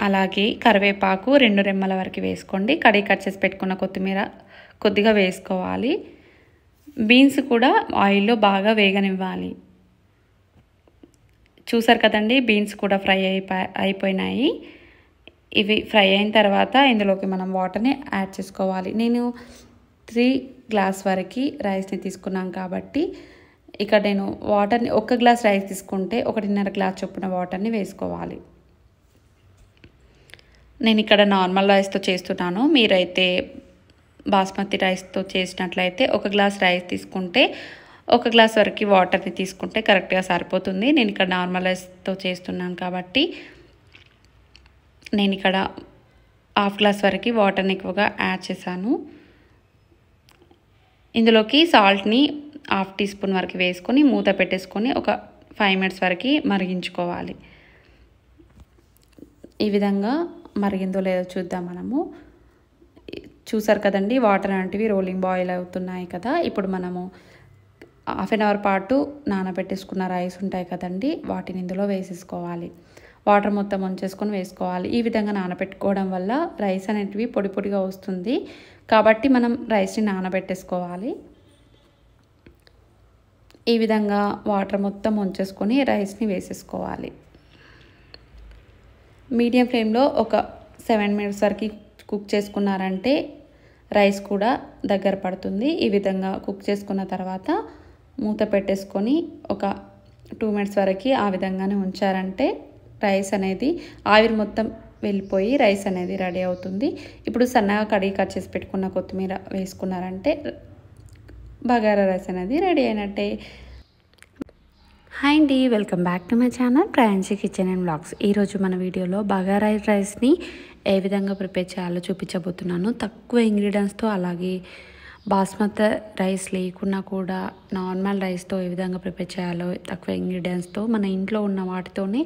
అలాగే కరివేపాకు 2 రెమ్మల వరకు వేసుకోండి. కడిగి కట్ చేసి పెట్టుకున్న కొత్తిమీర కొద్దిగా వేసుకోవాలి. బీన్స్ కూడా ఆయిల్లో బాగా వేగనివ్వాలి. చూసారు కదండి, బీన్స్ కూడా ఫ్రై అయిపోయినాయి. ఇవి ఫ్రై అయిన తర్వాత ఇందులోకి మనం వాటర్ని యాడ్ చేసుకోవాలి. నేను 3 గ్లాస్ వరకు రైస్ని తీసుకున్నాం కాబట్టి ఇక్కడ నేను వాటర్ని 1 గ్లాస్ రైస్ తీసుకుంటే 1.5 గ్లాస్ చొప్పున వాటర్ని వేసుకోవాలి. నేను ఇక్కడ నార్మల్ రైస్తో చేస్తున్నాను. మీరైతే బాస్మతి రైస్తో చేసినట్లయితే 1 గ్లాస్ రైస్ తీసుకుంటే 1 గ్లాస్ వరకు వాటర్ని తీసుకుంటే కరెక్ట్గా సరిపోతుంది. నేను ఇక్కడ నార్మల్ రైస్తో చేస్తున్నాను కాబట్టి నేను ఇక్కడ 1/2 గ్లాస్ వరకు వాటర్ని ఎక్కువగా యాడ్ చేశాను. ఇందులోకి సాల్ట్ని 1/2 టీ స్పూన్ వరకు వేసుకొని మూత పెట్టేసుకొని ఒక 5 మినిట్స్ వరకు మరిగించుకోవాలి. ఈ విధంగా మరిగిందో లేదో చూద్దాం. మనము చూసారు కదండి, వాటర్ అనేటివి రోలింగ్ బాయిల్ అవుతున్నాయి కదా. ఇప్పుడు మనము హాఫ్ అన్ అవర్ పాటు నానబెట్టేసుకున్న రైస్ ఉంటాయి కదండి, వాటిని ఇందులో వేసేసుకోవాలి. వాటర్ మొత్తం వంచేసుకొని వేసుకోవాలి. ఈ విధంగా నానబెట్టుకోవడం వల్ల రైస్ అనేటివి పొడి పొడిగా వస్తుంది కాబట్టి మనం రైస్ని నానబెట్టేసుకోవాలి. ఈ విధంగా వాటర్ మొత్తం వంచేసుకొని రైస్ని వేసేసుకోవాలి. మీడియం ఫ్లేమ్లో ఒక 7 మినిట్స్ వరకు కుక్ చేసుకున్నారంటే రైస్ కూడా దగ్గర పడుతుంది. ఈ విధంగా కుక్ చేసుకున్న తర్వాత మూత పెట్టేసుకొని ఒక 2 మినిట్స్ వరకు ఆ విధంగానే ఉంచారంటే రైస్ అనేది ఆవిరి మొత్తం వెళ్ళిపోయి రైస్ అనేది రెడీ అవుతుంది. ఇప్పుడు సన్నగా కడిగి కట్ చేసి పెట్టుకున్న కొత్తిమీర వేసుకున్నారంటే బగారా రైస్ అనేది రెడీ అయినట్టే. హాయ్ అండి, welcome back to my channel Pranji kitchen and vlogs. ఈరోజు మన వీడియోలో బగారా రైస్ని ఏ విధంగా ప్రిపేర్ చేయాలో చూపించబోతున్నాను. తక్కువ ఇంగ్రీడియంట్స్తో, అలాగే బాస్మతి రైస్ లేకున్నా కూడా నార్మల్ రైస్తో ఏ విధంగా ప్రిపేర్ చేయాలో, తక్కువ ఇంగ్రీడియంట్స్తో మన ఇంట్లో ఉన్న వాటితోనే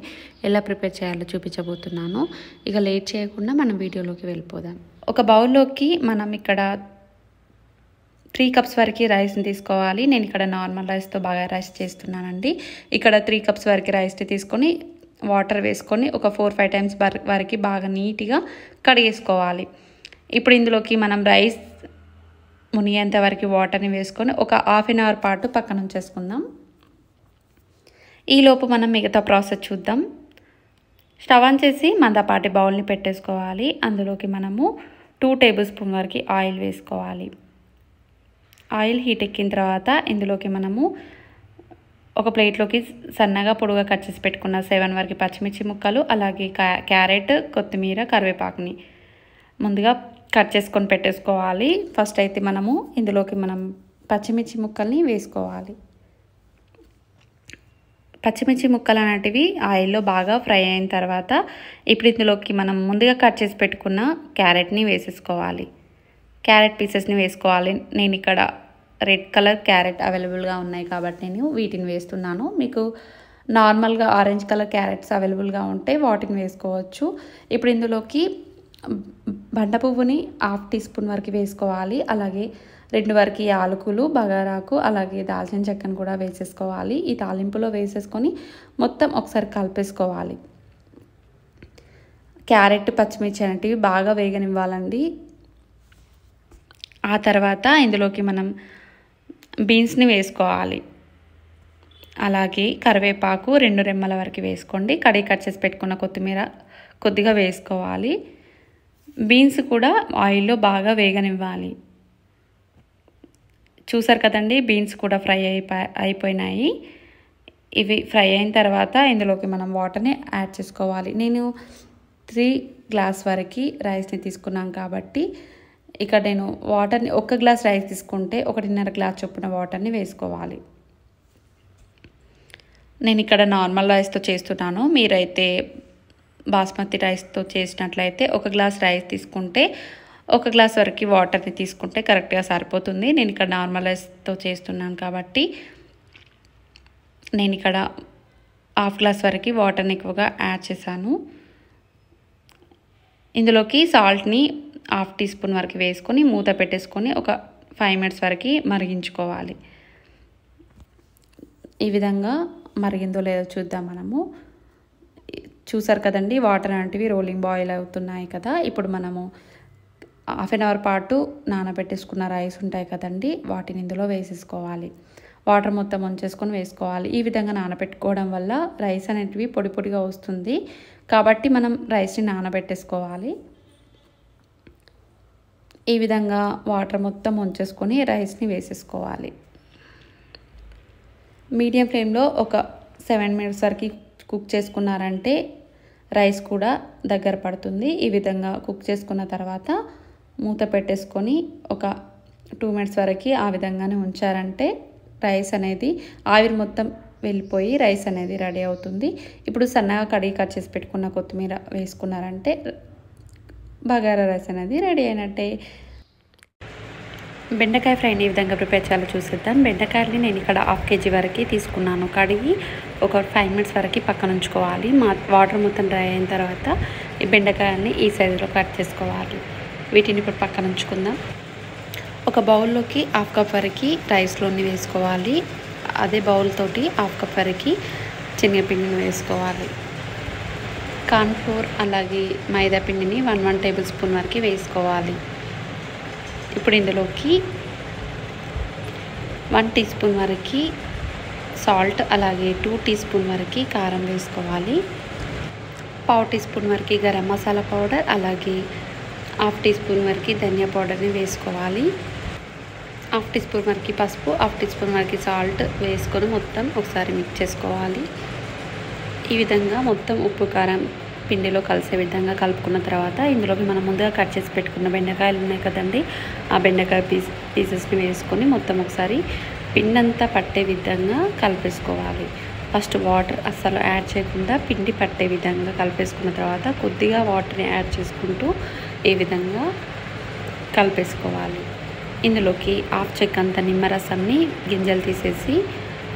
ఎలా ప్రిపేర్ చేయాలో చూపించబోతున్నాను. ఇక లేట్ చేయకుండా మనం వీడియోలోకి వెళ్ళిపోదాం. ఒక బౌల్లోకి మనం ఇక్కడ 3 కప్స్ వరకు రైస్ని తీసుకోవాలి. నేను ఇక్కడ నార్మల్ రైస్తో బగారా రైస్ చేస్తున్నానండి. ఇక్కడ 3 కప్స్ వరకు రైస్ని తీసుకొని వాటర్ వేసుకొని ఒక 4-5 టైమ్స్ వరకు బాగా నీట్గా కడిగేసుకోవాలి. ఇప్పుడు ఇందులోకి మనం రైస్ మునిగేంత వరకు వాటర్ని వేసుకొని ఒక హాఫ్ అన్ అవర్ పాటు పక్కన ఉంచేసుకుందాం. ఈలోపు మనం మిగతా ప్రాసెస్ చూద్దాం. స్టవ్ ఆన్ చేసి మందపాటి బౌల్ని పెట్టేసుకోవాలి. అందులోకి మనము 2 టేబుల్ స్పూన్ వరకు ఆయిల్ వేసుకోవాలి. ఆయిల్ హీట్ ఎక్కిన తర్వాత ఇందులోకి మనము ఒక ప్లేట్లోకి సన్నగా పొడుగా కట్ చేసి పెట్టుకున్న 7 వరకు పచ్చిమిర్చి ముక్కలు, అలాగే క్యారెట్, కొత్తిమీర, కరివేపాకుని ముందుగా కట్ చేసుకొని పెట్టేసుకోవాలి. ఫస్ట్ అయితే మనము ఇందులోకి పచ్చిమిర్చి ముక్కల్ని వేసుకోవాలి. పచ్చిమిర్చి ముక్కలు అనేటివి ఆయిల్లో బాగా ఫ్రై అయిన తర్వాత ఇప్పుడు ఇందులోకి మనం ముందుగా కట్ చేసి పెట్టుకున్న క్యారెట్ని వేసేసుకోవాలి. క్యారెట్ పీసెస్ని వేసుకోవాలి. నేను ఇక్కడ రెడ్ కలర్ క్యారెట్ అవైలబుల్గా ఉన్నాయి కాబట్టి నేను వీటిని వేస్తున్నాను. మీకు నార్మల్గా ఆరెంజ్ కలర్ క్యారెట్స్ అవైలబుల్గా ఉంటే వాటిని వేసుకోవచ్చు. ఇప్పుడు ఇందులోకి బండ పువ్వుని 1/2 టీ స్పూన్ వరకు వేసుకోవాలి. అలాగే 2 వరకు యాలకులు, బగారాకు, అలాగే దాల్చిన చెక్కను కూడా వేసేసుకోవాలి. ఈ తాలింపులో వేసేసుకొని మొత్తం ఒకసారి కలిపేసుకోవాలి. క్యారెట్, పచ్చిమిర్చి అనేటివి బాగా వేగనివ్వాలండి. ఆ తర్వాత ఇందులోకి మనం బీన్స్ని వేసుకోవాలి. అలాగే కరివేపాకు 2 రెమ్మల వరకు వేసుకోండి. కడిగి కట్ చేసి పెట్టుకున్న కొత్తిమీర కొద్దిగా వేసుకోవాలి. బీన్స్ కూడా ఆయిల్లో బాగా వేగనివ్వాలి. చూసారు కదండి, బీన్స్ కూడా ఫ్రై అయిపోయినాయి. ఇవి ఫ్రై అయిన తర్వాత ఇందులోకి మనం వాటర్ని యాడ్ చేసుకోవాలి. నేను 3 గ్లాస్ వరకు రైస్ని తీసుకున్నాం కాబట్టి ఇక్కడ నేను వాటర్ని 1 గ్లాస్ రైస్ తీసుకుంటే 1.5 గ్లాస్ చొప్పున వాటర్ని వేసుకోవాలి. నేను ఇక్కడ నార్మల్ రైస్తో చేస్తున్నాను. మీరైతే బాస్మతి రైస్తో చేసినట్లయితే 1 గ్లాస్ రైస్ తీసుకుంటే 1 గ్లాస్ వరకు వాటర్ని తీసుకుంటే కరెక్ట్గా సరిపోతుంది. నేను ఇక్కడ నార్మల్ రైస్తో చేస్తున్నాను కాబట్టి నేను ఇక్కడ 1/2 గ్లాస్ వరకు వాటర్ని ఎక్కువగా యాడ్ చేశాను. ఇందులోకి సాల్ట్ని 1/2 టీ స్పూన్ వరకు వేసుకొని మూత పెట్టేసుకొని ఒక 5 మినిట్స్ వరకు మరిగించుకోవాలి. ఈ విధంగా మరిగిందో లేదో చూద్దాం మనము. చూసారు కదండి, వాటర్ అనేటివి రోలింగ్ బాయిల్ అవుతున్నాయి కదా. ఇప్పుడు మనము హాఫ్ అన్ అవర్ పాటు నానబెట్టేసుకున్న రైస్ ఉంటాయి కదండి, వాటిని ఇందులో వేసేసుకోవాలి. వాటర్ మొత్తం వంచేసుకొని వేసుకోవాలి. ఈ విధంగా నానబెట్టుకోవడం వల్ల రైస్ అనేటివి పొడి పొడిగా వస్తుంది కాబట్టి మనం రైస్ని నానబెట్టేసుకోవాలి. ఈ విధంగా వాటర్ మొత్తం వంచేసుకొని రైస్ని వేసేసుకోవాలి. మీడియం ఫ్లేమ్లో ఒక 7 మినిట్స్ వరకు కుక్ చేసుకున్నారంటే రైస్ కూడా దగ్గర పడుతుంది. ఈ విధంగా కుక్ చేసుకున్న తర్వాత మూత పెట్టేసుకొని ఒక 2 మినిట్స్ వరకు ఆ విధంగానే ఉంచారంటే రైస్ అనేది ఆవిరి మొత్తం వెళ్ళిపోయి రైస్ అనేది రెడీ అవుతుంది. ఇప్పుడు సన్నగా కడిగి కట్ చేసి పెట్టుకున్న కొత్తిమీర వేసుకున్నారంటే బగారా రైస్ అనేది రెడీ అయినట్టే. బెండకాయ ఫ్రైని ఈ విధంగా ప్రిపేర్ చేయాలో చూసేద్దాం. బెండకాయలని నేను ఇక్కడ 1/2 kg వరకు తీసుకున్నాను. కడిగి ఒక 5 మినిట్స్ వరకు పక్కన ఉంచుకోవాలి. వాటర్ మొత్తం డ్రై అయిన తర్వాత ఈ బెండకాయని ఈ సైజులో కట్ చేసుకోవాలి. వీటిని ఇప్పుడు పక్కన ఉంచుకుందాం. ఒక బౌల్లోకి 1/2 కప్ వరకు రైస్లోని వేసుకోవాలి. అదే బౌల్ తోటి 1/2 కప్ వరకు శనగపిండిని వేసుకోవాలి. కార్న్ఫ్లోర్ అలాగే మైదా పిండిని 1 టేబుల్ స్పూన్ వరకు వేసుకోవాలి. ఇప్పుడు ఇందులోకి 1 టీ స్పూన్ వరకు సాల్ట్ అలాగే 2 టీ స్పూన్ వరకు కారం వేసుకోవాలి. 1/2 టీ స్పూన్ వరకు గరం మసాలా పౌడర్ అలాగే 1/2 టీ స్పూన్ వరకు ధనియా పౌడర్ని వేసుకోవాలి. 1/2 టీ స్పూన్ వరకు పసుపు, 1/2 టీ స్పూన్ వరకు సాల్ట్ వేసుకొని మొత్తం ఒకసారి మిక్స్ చేసుకోవాలి. ఈ విధంగా మొత్తం ఉప్పు కారం పిండిలో కలిసే విధంగా కలుపుకున్న తర్వాత ఇందులోకి మనం ముందుగా కట్ చేసి పెట్టుకున్న బెండకాయలు ఉన్నాయి కదండి, ఆ బెండకాయ పీసెస్ని వేసుకొని మొత్తం ఒకసారి పిండి అంతా పట్టే విధంగా కలిపేసుకోవాలి. ఫస్ట్ వాటర్ అస్సలు యాడ్ చేయకుండా పిండి పట్టే విధంగా కలిపేసుకున్న తర్వాత కొద్దిగా వాటర్ని యాడ్ చేసుకుంటూ ఈ విధంగా కలిపేసుకోవాలి. ఇందులోకి 1/2 చెక్క అంత నిమ్మరసంని గింజలు తీసేసి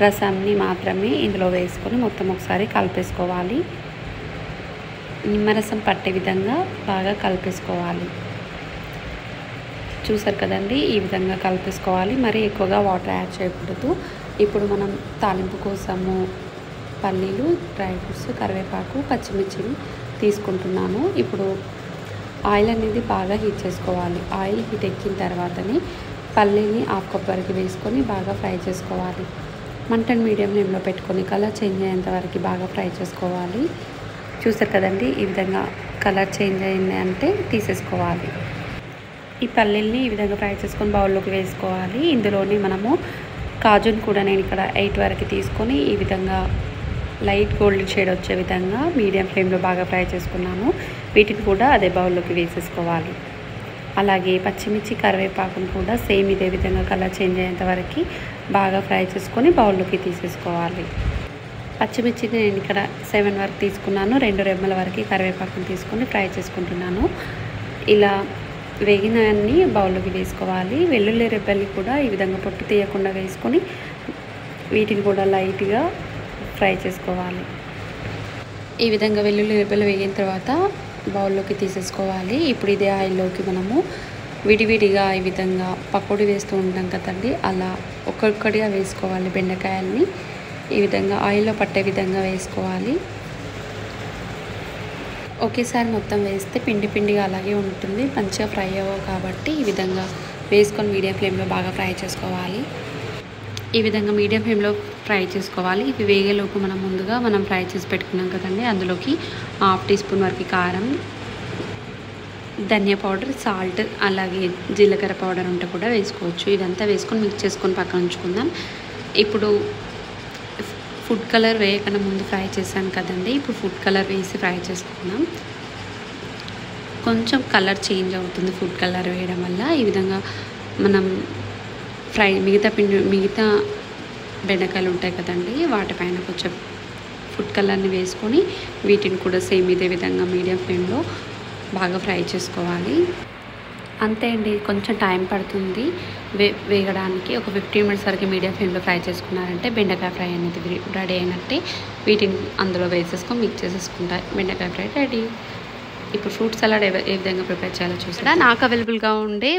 రసాన్ని మాత్రమే ఇందులో వేసుకొని మొత్తం ఒకసారి కలిపేసుకోవాలి. నిమ్మరసం పట్టే విధంగా బాగా కలిపేసుకోవాలి. చూసారు కదండి, ఈ విధంగా కలిపేసుకోవాలి. మరీ ఎక్కువగా వాటర్ యాడ్ చేయకూడదు. ఇప్పుడు మనం తాలింపు కోసము పల్లీలు, డ్రై ఫ్రూట్స్, కరివేపాకు, పచ్చిమిర్చిని తీసుకుంటున్నాను. ఇప్పుడు ఆయిల్ అనేది బాగా హీట్ చేసుకోవాలి. ఆయిల్ హీట్ ఎక్కిన తర్వాతనే పల్లీని 1/2 కప్ వరకు వేసుకొని బాగా ఫ్రై చేసుకోవాలి. మంటను మీడియం ఫ్లేమ్లో పెట్టుకొని కలర్ చేంజ్ అయ్యేంత వరకు బాగా ఫ్రై చేసుకోవాలి. చూసారు కదండి, ఈ విధంగా కలర్ చేంజ్ అయింది అంటే తీసేసుకోవాలి. ఈ పల్లీల్ని ఈ విధంగా ఫ్రై చేసుకొని బౌల్లోకి వేసుకోవాలి. ఇందులోని మనము కాజుని కూడా నేను ఇక్కడ 8 వరకు తీసుకొని ఈ విధంగా లైట్ గోల్డెన్ షేడ్ వచ్చే విధంగా మీడియం ఫ్లేమ్లో బాగా ఫ్రై చేసుకున్నాను. వీటిని కూడా అదే బౌల్లోకి వేసేసుకోవాలి. అలాగే పచ్చిమిర్చి, కరివేపాకును కూడా సేమ్ ఇదే విధంగా కలర్ చేంజ్ అయ్యేంత వరకు బాగా ఫ్రై చేసుకొని బౌల్లోకి తీసేసుకోవాలి. పచ్చిమిర్చిని నేను ఇక్కడ 7 వరకు తీసుకున్నాను. 2 రెమ్మల వరకు కరివేపాకును తీసుకొని ఫ్రై చేసుకుంటున్నాను. ఇలా వేగినవన్నీ బౌల్లోకి వేసుకోవాలి. వెల్లుల్లి రెబ్బల్ని కూడా ఈ విధంగా పొట్టు తీయకుండా వేసుకొని వీటిని కూడా లైట్గా ఫ్రై చేసుకోవాలి. ఈ విధంగా వెల్లుల్లి రెబ్బలు వేగిన తర్వాత బౌల్లోకి తీసేసుకోవాలి. ఇప్పుడు ఇదే ఆయిల్లోకి మనము విడివిడిగా ఈ విధంగా పకోడీ వేస్తూ ఉంటాం కదండి, అలా ఒక్కొక్కటిగా వేసుకోవాలి. బెండకాయల్ని ఈ విధంగా ఆయిల్లో పట్టే విధంగా వేసుకోవాలి. ఒకేసారి మొత్తం వేస్తే పిండి పిండిగా అలాగే ఉంటుంది, మంచిగా ఫ్రై అవ్వవు. కాబట్టి ఈ విధంగా వేసుకొని మీడియం ఫ్లేమ్లో బాగా ఫ్రై చేసుకోవాలి. ఈ విధంగా మీడియం ఫ్లేమ్లో ఫ్రై చేసుకోవాలి. ఇవి వేగేలోపు మనం ఫ్రై చేసి పెట్టుకున్నాం కదండి, అందులోకి 1/2 టీ స్పూన్ వరకు కారం, ధనియా పౌడర్, సాల్ట్ అలాగే జీలకర్ర పౌడర్ ఉంటే కూడా వేసుకోవచ్చు. ఇదంతా వేసుకొని మిక్స్ చేసుకొని పక్కన ఉంచుకుందాం. ఇప్పుడు ఫుడ్ కలర్ వేయకుండా ముందు ఫ్రై చేశాను కదండి, ఇప్పుడు ఫుడ్ కలర్ వేసి ఫ్రై చేసుకుందాం. కొంచెం కలర్ చేంజ్ అవుతుంది ఫుడ్ కలర్ వేయడం వల్ల. ఈ విధంగా మనం మిగతా బెండకాయలు ఉంటాయి కదండి, వాటిపైన కొంచెం ఫుడ్ కలర్ని వేసుకొని వీటిని కూడా సేమ్ ఇదే విధంగా మీడియం ఫ్లేమ్లో బాగా ఫ్రై చేసుకోవాలి. అంతే అండి, కొంచెం టైం పడుతుంది వేగడానికి. ఒక 15 మినిట్స్ వరకు మీడియం ఫ్లేమ్లో ఫ్రై చేసుకున్నారంటే బెండకాయ ఫ్రై అనేది రెడీ అయినట్టే. వీటిని అందులో వేసేసుకొని మిక్స్ చేసేసుకుంటాయి. బెండకాయ ఫ్రై రెడీ. ఇప్పుడు ఫ్రూట్ సలాడ్ ఏ విధంగా ప్రిపేర్ చేయాలో చూసారా. నాకు అవైలబుల్గా ఉండే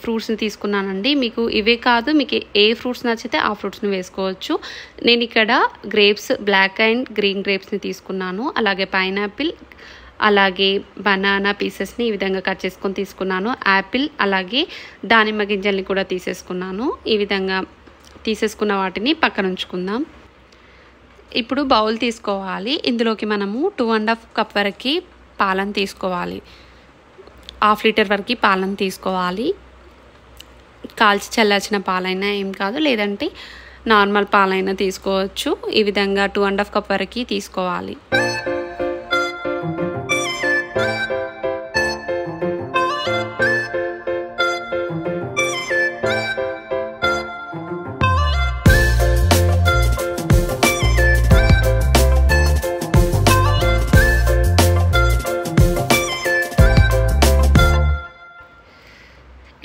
ఫ్రూట్స్ని తీసుకున్నానండి. మీకు ఇవే కాదు, మీకు ఏ ఫ్రూట్స్ నచ్చితే ఆ ఫ్రూట్స్ని వేసుకోవచ్చు. నేను ఇక్కడ గ్రేప్స్, బ్లాక్ అండ్ గ్రీన్ గ్రేప్స్ని తీసుకున్నాను. అలాగే పైనాపిల్, అలాగే బనానా పీసెస్ని ఈ విధంగా కట్ చేసుకొని తీసుకున్నాను. యాపిల్ అలాగే దానిమ్మ గింజల్ని కూడా తీసేసుకున్నాను. ఈ విధంగా తీసేసుకున్న వాటిని పక్కన ఉంచుకుందాం. ఇప్పుడు బౌల్ తీసుకోవాలి. ఇందులోకి మనము 2.5 కప్ వరకు పాలను తీసుకోవాలి. 1/2 లీటర్ వరకు పాలను తీసుకోవాలి. కాల్చి చల్లార్చిన పాలైనా ఏం కాదు, లేదంటే నార్మల్ పాలైనా తీసుకోవచ్చు. ఈ విధంగా 2.5 కప్ వరకు తీసుకోవాలి.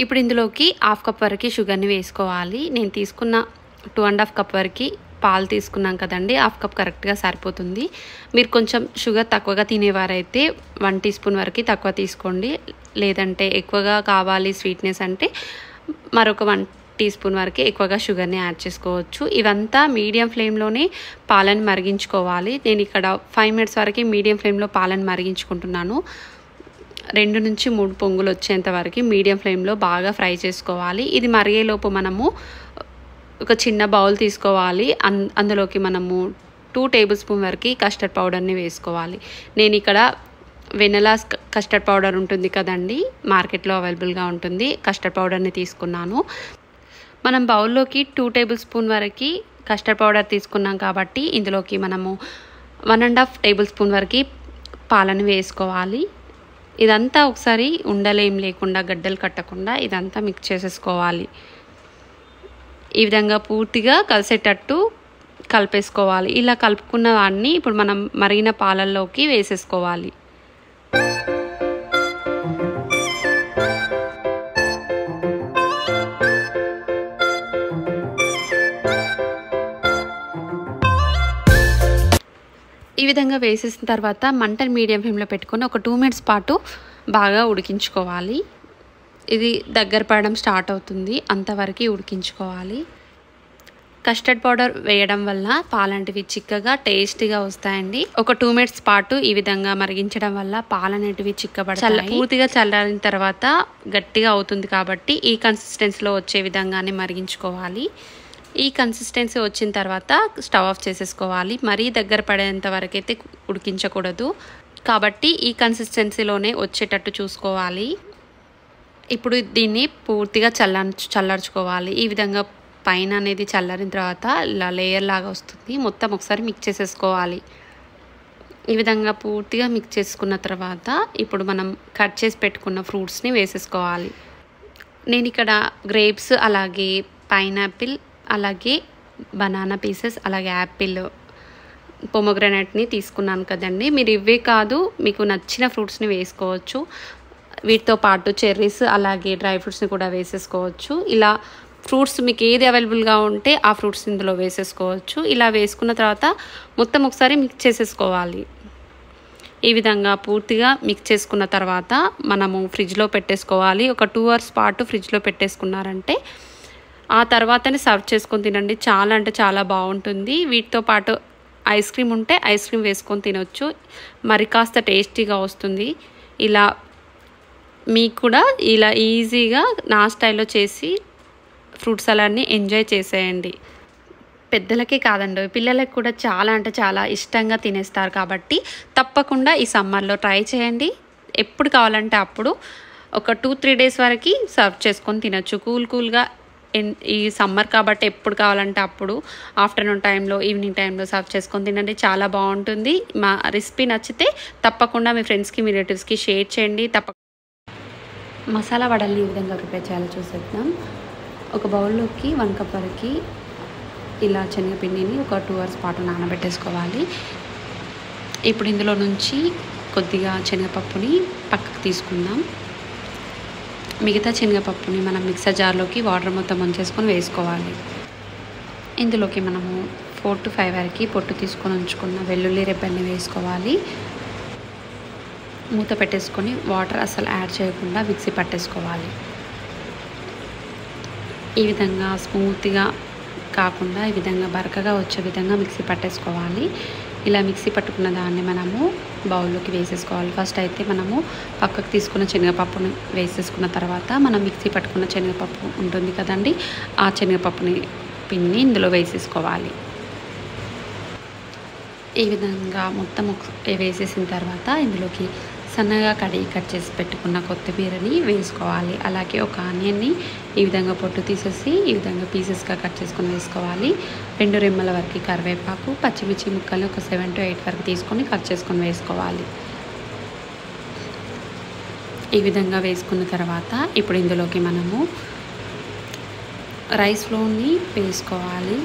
ఇప్పుడు ఇందులోకి 1/2 కప్ వరకు షుగర్ని వేసుకోవాలి. నేను తీసుకున్న 2.5 కప్ వరకు పాలు తీసుకున్నాం కదండి, 1/2 కప్ కరెక్ట్గా సరిపోతుంది. మీరు కొంచెం షుగర్ తక్కువగా తినేవారైతే 1 టీ స్పూన్ వరకు తక్కువ తీసుకోండి. లేదంటే ఎక్కువగా కావాలి స్వీట్నెస్ అంటే మరొక 1 టీ స్పూన్ వరకు ఎక్కువగా షుగర్ని యాడ్ చేసుకోవచ్చు. ఇవంతా మీడియం ఫ్లేమ్లోనే పాలను మరిగించుకోవాలి. నేను ఇక్కడ 5 మినిట్స్ వరకు మీడియం ఫ్లేమ్లో పాలను మరిగించుకుంటున్నాను. 2 నుంచి 3 పొంగులు వచ్చేంత వరకు మీడియం ఫ్లేమ్లో బాగా ఫ్రై చేసుకోవాలి. ఇది మరిగేలోపు మనము ఒక చిన్న బౌల్ తీసుకోవాలి. అందులోకి మనము 2 టేబుల్ స్పూన్ వరకు కస్టర్డ్ పౌడర్ని వేసుకోవాలి. నేను ఇక్కడ వెనిలా కస్టర్డ్ పౌడర్ ఉంటుంది కదండి, మార్కెట్లో అవైలబుల్గా ఉంటుంది. కస్టర్డ్ పౌడర్ని తీసుకున్నాను. మనం బౌల్లోకి 2 టేబుల్ స్పూన్ వరకు కస్టర్డ్ పౌడర్ తీసుకున్నాం కాబట్టి ఇందులోకి మనము 1.5 టేబుల్ స్పూన్ వరకు పాలను వేసుకోవాలి. ఇదంతా ఒకసారి ఉండలేం లేకుండా గడ్డలు కట్టకుండా ఇదంతా మిక్స్ చేసేసుకోవాలి. ఈ విధంగా పూర్తిగా కలిసేటట్టు కలిపేసుకోవాలి. ఇలా కలుపుకున్న వాడిని ఇప్పుడు మనం మరిగిన పాలల్లోకి వేసేసుకోవాలి. ఈ విధంగా వేసేసిన తర్వాత మంటను మీడియం ఫ్లేమ్లో పెట్టుకొని ఒక 2 మినిట్స్ పాటు బాగా ఉడికించుకోవాలి. ఇది దగ్గర పడడం స్టార్ట్ అవుతుంది, అంతవరకు ఉడికించుకోవాలి. కస్టర్డ్ పౌడర్ వేయడం వల్ల పాలంటివి చిక్కగా టేస్టీగా వస్తాయండి. ఒక 2 మినిట్స్ పాటు ఈ విధంగా మరిగించడం వల్ల పాలనేటివి చిక్కబడతాయి. పూర్తిగా చల్లారిన తర్వాత గట్టిగా అవుతుంది కాబట్టి ఈ కన్సిస్టెన్సీలో వచ్చే విధంగానే మరిగించుకోవాలి. ఈ కన్సిస్టెన్సీ వచ్చిన తర్వాత స్టవ్ ఆఫ్ చేసేసుకోవాలి. మరీ దగ్గర పడేంత వరకు అయితే ఉడికించకూడదు కాబట్టి ఈ కన్సిస్టెన్సీలోనే వచ్చేటట్టు చూసుకోవాలి. ఇప్పుడు దీన్ని పూర్తిగా చల్లార్చుకోవాలి. ఈ విధంగా పైన అనేది చల్లారిన తర్వాత ఇలా లేయర్ లాగా వస్తుంది. మొత్తం ఒకసారి మిక్స్ చేసేసుకోవాలి. ఈ విధంగా పూర్తిగా మిక్స్ చేసుకున్న తర్వాత ఇప్పుడు మనం కట్ చేసి పెట్టుకున్న ఫ్రూట్స్ని వేసేసుకోవాలి. నేను ఇక్కడ గ్రేప్స్, అలాగే పైనాపిల్, అలాగే బనానా పీసెస్, అలాగే యాపిల్, పొమోగ్రానైట్ని తీసుకున్నాను కదండి. మీరు ఇవే కాదు మీకు నచ్చిన ఫ్రూట్స్ని వేసుకోవచ్చు. వీటితో పాటు చెర్రీస్, అలాగే డ్రై ఫ్రూట్స్ని కూడా వేసేసుకోవచ్చు. ఇలా ఫ్రూట్స్ మీకు ఏది అవైలబుల్గా ఉంటే ఆ ఫ్రూట్స్ ఇందులో వేసేసుకోవచ్చు. ఇలా వేసుకున్న తర్వాత మొత్తం ఒకసారి మిక్స్ చేసేసుకోవాలి. ఈ విధంగా పూర్తిగా మిక్స్ చేసుకున్న తర్వాత మనము ఫ్రిడ్జ్లో పెట్టేసుకోవాలి. ఒక 2 అవర్స్ పాటు ఫ్రిడ్జ్లో పెట్టేసుకున్నారంటే ఆ తర్వాతనే సర్వ్ చేసుకొని తినండి. చాలా అంటే చాలా బాగుంటుంది. వీటితో పాటు ఐస్ క్రీమ్ ఉంటే ఐస్ క్రీమ్ వేసుకొని తినొచ్చు, మరి కాస్త టేస్టీగా వస్తుంది. ఇలా మీకు కూడా ఇలా ఈజీగా నా స్టైల్లో చేసి ఫ్రూట్ సలాడ్ని ఎంజాయ్ చేసేయండి. పెద్దలకే కాదండి, పిల్లలకు కూడా చాలా అంటే చాలా ఇష్టంగా తినేస్తారు కాబట్టి తప్పకుండా ఈ సమ్మర్లో ట్రై చేయండి. ఎప్పుడు కావాలంటే అప్పుడు ఒక 2-3 డేస్ వరకు సర్వ్ చేసుకొని తినొచ్చు కూల్గా. ఈ సమ్మర్ కాబట్టి ఎప్పుడు కావాలంటే అప్పుడు ఆఫ్టర్నూన్ టైంలో, ఈవినింగ్ టైంలో సర్వ్ చేసుకొని తినండి. చాలా బాగుంటుంది. మా రెసిపీ నచ్చితే తప్పకుండా మీ ఫ్రెండ్స్కి, మీ రిలేటివ్స్కి షేర్ చేయండి. మసాలా వడల్ని ఈ విధంగా ప్రిపేర్ చేయాలో చూసేద్దాం. ఒక బౌల్లోకి 1 కప్ వరకు ఇలా శనగపిండిని ఒక 2 అవర్స్ పాటు నానబెట్టేసుకోవాలి. ఇప్పుడు ఇందులో నుంచి కొద్దిగా శనగపప్పుని పక్కకు తీసుకుందాం. మిగతా శనగపప్పుని మనం మిక్సర్ జార్లోకి వాటర్ మొత్తం వంచేసుకొని వేసుకోవాలి. ఇందులోకి మనము 4 to 5 వరకు పొట్టు తీసుకొని ఉంచుకున్న వెల్లుల్లి రెబ్బల్ని వేసుకోవాలి. మూత పెట్టేసుకొని వాటర్ అసలు యాడ్ చేయకుండా మిక్సీ పట్టేసుకోవాలి. ఈ విధంగా స్మూత్గా కాకుండా ఈ విధంగా బరకగా వచ్చే విధంగా మిక్సీ పట్టేసుకోవాలి. ఇలా మిక్సీ పట్టుకున్న దాన్ని మనము బౌల్లోకి వేసేసుకోవాలి. ఫస్ట్ అయితే మనము పక్కకు తీసుకున్న శనగపప్పును వేసేసుకున్న తర్వాత మనం మిక్సీ పట్టుకున్న శనగపప్పు ఉంటుంది కదండి, ఆ శనగపప్పుని పిండి ఇందులో వేసేసుకోవాలి. ఈ విధంగా మొత్తం వేసేసిన తర్వాత ఇందులోకి సన్నగా కట్ చేసి పెట్టుకున్న కొత్తిమీరని వేసుకోవాలి. అలాగే ఒక ఆనియన్ని ఈ విధంగా పొట్టు తీసేసి ఈ విధంగా పీసెస్గా కట్ చేసుకొని వేసుకోవాలి. 2 రెమ్మల వరకు కరివేపాకు, పచ్చిమిర్చి ముక్కల్ని ఒక 7 to 8 వరకు తీసుకొని కట్ చేసుకొని వేసుకోవాలి. ఈ విధంగా వేసుకున్న తర్వాత ఇప్పుడు ఇందులోకి మనము రైస్ ఫ్లోర్ని వేసుకోవాలి.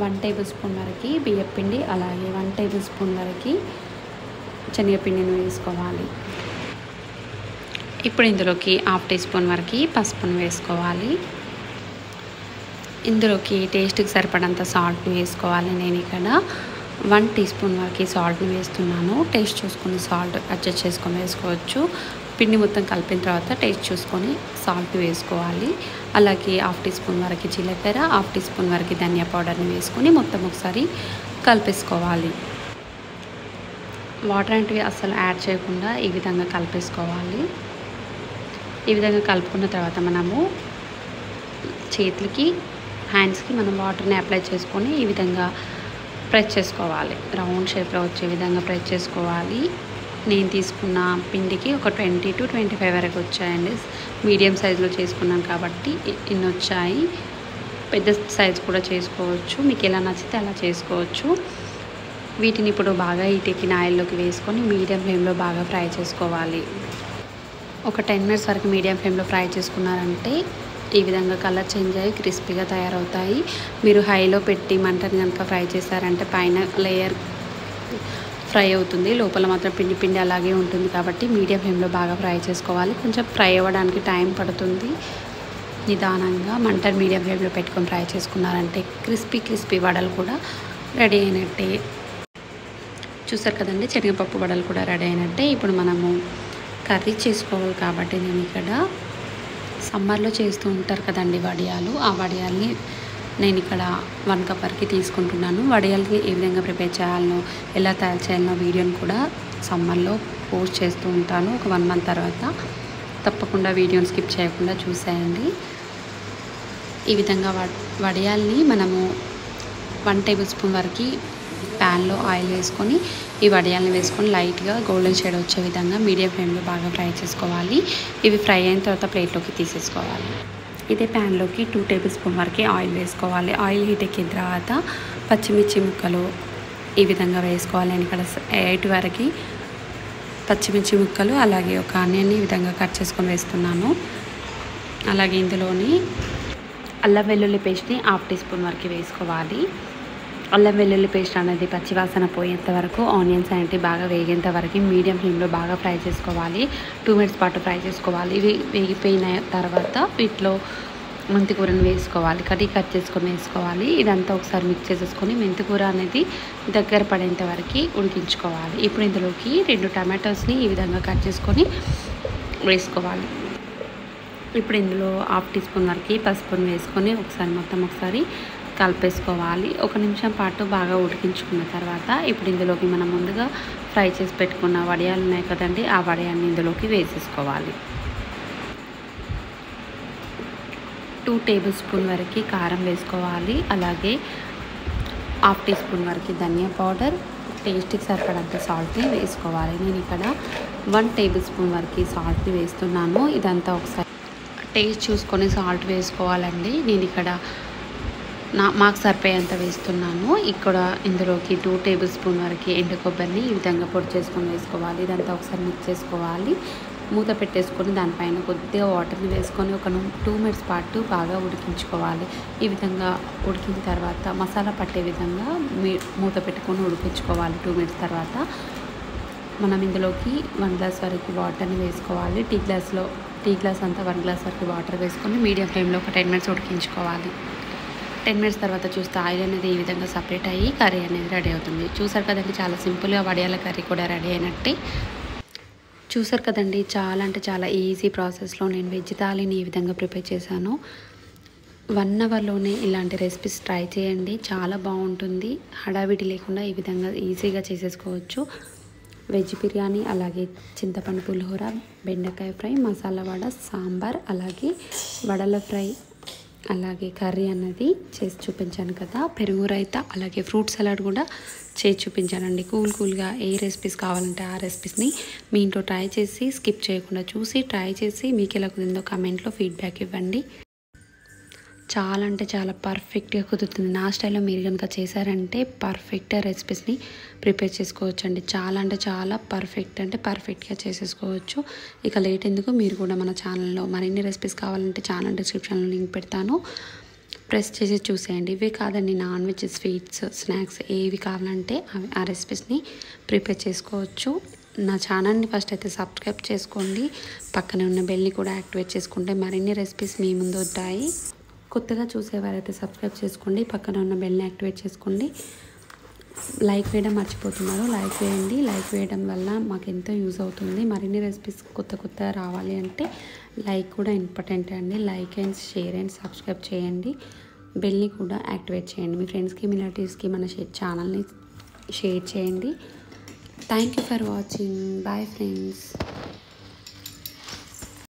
1 టేబుల్ స్పూన్ వరకు బియ్యపిండి, అలాగే 1 టేబుల్ స్పూన్ వరకు శనగపిండిని వేసుకోవాలి. ఇప్పుడు ఇందులోకి 1/2 టీ స్పూన్ వరకు పసుపును వేసుకోవాలి. ఇందులోకి టేస్ట్కి సరిపడంత సాల్ట్ని వేసుకోవాలి. నేను ఇక్కడ 1 టీ స్పూన్ వరకు సాల్ట్ని వేస్తున్నాను. టేస్ట్ చూసుకుని సాల్ట్ అడ్జస్ట్ చేసుకొని వేసుకోవచ్చు. పిండి మొత్తం కలిపిన తర్వాత టేస్ట్ చూసుకొని సాల్ట్ వేసుకోవాలి. అలాగే హాఫ్ టీ స్పూన్ వరకు జీలకర్ర, హాఫ్ టీ స్పూన్ వరకు ధనియా పౌడర్ని వేసుకొని మొత్తం ఒకసారి కలిపేసుకోవాలి. వాటర్ అంటే అస్సలు యాడ్ చేయకుండా ఈ విధంగా కలిపేసుకోవాలి. ఈ విధంగా కలుపుకున్న తర్వాత మనము చేతులకి హ్యాండ్స్కి మనం వాటర్ని అప్లై చేసుకొని ఈ విధంగా ప్రెస్ చేసుకోవాలి. రౌండ్ షేప్లో వచ్చే విధంగా ప్రెస్ చేసుకోవాలి. నేను తీసుకున్న పిండికి ఒక 20 to 25 వరకు వచ్చాయండి. మీడియం సైజులో చేసుకున్నాను కాబట్టి ఇన్ని వచ్చాయి. పెద్ద సైజు కూడా చేసుకోవచ్చు, మీకు ఎలా నచ్చితే అలా చేసుకోవచ్చు. వీటిని ఇప్పుడు బాగా హీటెక్కిన ఆయిల్లోకి వేసుకొని మీడియం ఫ్లేమ్లో బాగా ఫ్రై చేసుకోవాలి. ఒక 10 minutes వరకు మీడియం ఫ్లేమ్లో ఫ్రై చేసుకున్నారంటే ఈ విధంగా కలర్ చేంజ్ అయ్యి క్రిస్పీగా తయారవుతాయి. మీరు హైలో పెట్టి మంటని కనుక ఫ్రై చేశారంటే పైన లేయర్ ఫ్రై అవుతుంది, లోపల మాత్రం పిండి పిండి అలాగే ఉంటుంది. కాబట్టి మీడియం ఫ్లేమ్లో బాగా ఫ్రై చేసుకోవాలి. కొంచెం ఫ్రై అవ్వడానికి టైం పడుతుంది. నిదానంగా మంటని మీడియం ఫ్లేమ్లో పెట్టుకొని ఫ్రై చేసుకున్నారంటే క్రిస్పీ వడలు కూడా రెడీ అయినట్టే. చూసారు కదండి, శనగపప్పు వడలు కూడా రెడీ అయినట్టే. ఇప్పుడు మనము కర్రీ చేసుకోవాలి కాబట్టి నేను ఇక్కడ సమ్మర్లో చేస్తూ ఉంటారు కదండి వడియాలు, ఆ వడియాల్ని నేను ఇక్కడ 1 cup వరకు తీసుకుంటున్నాను. వడియాల్ని ఏ విధంగా ప్రిపేర్ చేయాలనో ఎలా తయారు చేయాలనో వీడియోని కూడా సమ్మర్లో పోస్ట్ చేస్తూ ఉంటాను. ఒక 1 month తర్వాత తప్పకుండా వీడియోని స్కిప్ చేయకుండా చూసేయండి. ఈ విధంగా వడియాల్ని మనము 1 tablespoon వరకు ప్యాన్లో ఆయిల్ వేసుకొని ఈ వడియాల్ని వేసుకొని లైట్గా గోల్డెన్ షేడ్ వచ్చే విధంగా మీడియం ఫ్లేమ్లో బాగా ఫ్రై చేసుకోవాలి. ఇవి ఫ్రై అయిన తర్వాత ప్లేట్లోకి తీసేసుకోవాలి. ఇదే ప్యాన్లోకి 2 tablespoon వరకు ఆయిల్ వేసుకోవాలి. ఆయిల్ హీట్ ఎక్కిన తర్వాత పచ్చిమిర్చి ముక్కలు ఈ విధంగా వేసుకోవాలి. నేను ఇక్కడ 8 వరకు పచ్చిమిర్చి ముక్కలు అలాగే ఒక ఆనియన్ని ఈ విధంగా కట్ చేసుకొని వేస్తున్నాను. అలాగే ఇందులోని అల్లం వెల్లుల్లి పేస్ట్ని హాఫ్ టీ స్పూన్ వరకు వేసుకోవాలి. అల్లం వెల్లుల్లి పేస్ట్ అనేది పచ్చివాసన పోయేంత వరకు ఆనియన్స్ అనేవి బాగా వేగేంత వరకు మీడియం ఫ్లేమ్లో బాగా ఫ్రై చేసుకోవాలి. 2 minutes పాటు ఫ్రై చేసుకోవాలి. ఇవి వేగిపోయిన తర్వాత వీటిలో మెంతికూరని వేసుకోవాలి. కట్ చేసుకొని వేసుకోవాలి. ఇదంతా ఒకసారి మిక్స్ చేసేసుకొని మెంతికూర అనేది దగ్గర పడేంత వరకు ఉడికించుకోవాలి. ఇప్పుడు ఇందులోకి 2 టమాటోస్ని ఈ విధంగా కట్ చేసుకొని వేసుకోవాలి. ఇప్పుడు ఇందులో హాఫ్ టీ స్పూన్ వరకు పసుపుని వేసుకొని ఒకసారి కలిపేసుకోవాలి. 1 నిమిషం పాటు బాగా ఉడికించుకున్న తర్వాత ఇప్పుడు ఇందులోకి మనం ముందుగా ఫ్రై చేసి పెట్టుకున్న వడియాలు ఉన్నాయి కదండి, ఆ వడియాన్ని ఇందులోకి వేసేసుకోవాలి. 2 tablespoon వరకు కారం వేసుకోవాలి. అలాగే హాఫ్ టీ స్పూన్ వరకు ధనియా పౌడర్, టేస్ట్కి సరిపడంత సాల్ట్ని వేసుకోవాలి. నేను ఇక్కడ 1 tablespoon వరకు సాల్ట్ని వేస్తున్నాను. ఇదంతా ఒకసారి టేస్ట్ చూసుకొని సాల్ట్ వేసుకోవాలండి. నేను ఇక్కడ మాకు సరిపోయేంత వేస్తున్నాను. ఇక్కడ ఇందులోకి 2 tablespoon వరకు ఎండు కొబ్బరిని ఈ విధంగా పొడి చేసుకొని వేసుకోవాలి. ఇదంతా ఒకసారి మిక్స్ చేసుకోవాలి. మూత పెట్టేసుకొని దానిపైన కొద్దిగా వాటర్ని వేసుకొని ఒక 2 minutes పాటు బాగా ఉడికించుకోవాలి. ఈ విధంగా ఉడికిన తర్వాత మసాలా పట్టే విధంగా మూత పెట్టుకొని ఉడికించుకోవాలి. 2 minutes తర్వాత మనం ఇందులోకి 1 glass వరకు వాటర్ని వేసుకోవాలి. టీ గ్లాస్ అంతా 1 glass వరకు వాటర్ వేసుకొని మీడియం ఫ్లేమ్లో ఒక 10 minutes ఉడికించుకోవాలి. 10 minutes తర్వాత చూస్తే ఆయిల్ అనేది ఈ విధంగా సపరేట్ అయ్యి కర్రీ అనేది రెడీ అవుతుంది. చూసారు కదండి, చాలా సింపుల్గా వడియాల కర్రీ కూడా రెడీ అయినట్టే. చూసారు కదండి, చాలా అంటే చాలా ఈజీ ప్రాసెస్లో నేను వెజ్ థాలీని ఈ విధంగా ప్రిపేర్ చేశాను. 1 hourలోనే ఇలాంటి రెసిపీస్ ట్రై చేయండి, చాలా బాగుంటుంది. హడావిడి లేకుండా ఈ విధంగా ఈజీగా చేసేసుకోవచ్చు. వెజ్ బిర్యానీ, అలాగే చింతపండు పులిహోర, బెండకాయ ఫ్రై, మసాలా వడ, సాంబార్, అలాగే వడల ఫ్రై, అలాగే కర్రీ అన్నది చేసి చూపించాను కదా. పెరుగు రైతా, అలాగే ఫ్రూట్ సలాడ్ కూడా చేసి చూపించానండి. కూల్గా ఏ రెసిపీస్ కావాలంటే ఆ రెసిపీస్ని మీ ఇంట్లో ట్రై చేసి స్కిప్ చేయకుండా చూసి ట్రై చేసి మీకు ఎలా కుదిరిందో కామెంట్లో ఫీడ్బ్యాక్ ఇవ్వండి. చాలా అంటే చాలా పర్ఫెక్ట్గా కుదురుతుంది. నా స్టైల్లో మీరు కనుక చేశారంటే పర్ఫెక్ట్గా రెసిపీస్ని ప్రిపేర్ చేసుకోవచ్చు అండి. చాలా అంటే చాలా పర్ఫెక్ట్గా చేసేసుకోవచ్చు. ఇక లేట్ ఎందుకు, మీరు కూడా మన ఛానల్లో మరిన్ని రెసిపీస్ కావాలంటే ఛానల్ డిస్క్రిప్షన్లో లింక్ పెడతాను, ప్రెస్ చేసి చూసేయండి. ఇవే కాదండి, నాన్ వెజ్, స్వీట్స్, స్నాక్స్ ఏవి కావాలంటే ఆ రెసిపీస్ని ప్రిపేర్ చేసుకోవచ్చు. నా ఛానల్ని ఫస్ట్ అయితే సబ్స్క్రైబ్ చేసుకోండి, పక్కనే ఉన్న బెల్ని కూడా యాక్టివేట్ చేసుకుంటే మరిన్ని రెసిపీస్ మీ ముందు ఉంటాయి. కొత్తగా చూసేవారైతే సబ్స్క్రైబ్ చేసుకోండి, పక్కన ఉన్న బెల్ని యాక్టివేట్ చేసుకోండి. లైక్ వేయడం మర్చిపోతున్నారు. లైక్ వేయండి. లైక్ వేయడం వల్ల మాకు ఎంతో యూజ్ అవుతుంది. మరిన్ని రెసిపీస్ కొత్త రావాలి అంటే లైక్ కూడా ఇంపార్టెంట్ అండి. Like and share and subscribe చేయండి. బెల్ని కూడా యాక్టివేట్ చేయండి. మీ ఫ్రెండ్స్కి రిలేటివ్స్కి మన ఛానల్ని షేర్ చేయండి. Thank you for watching. Bye friends.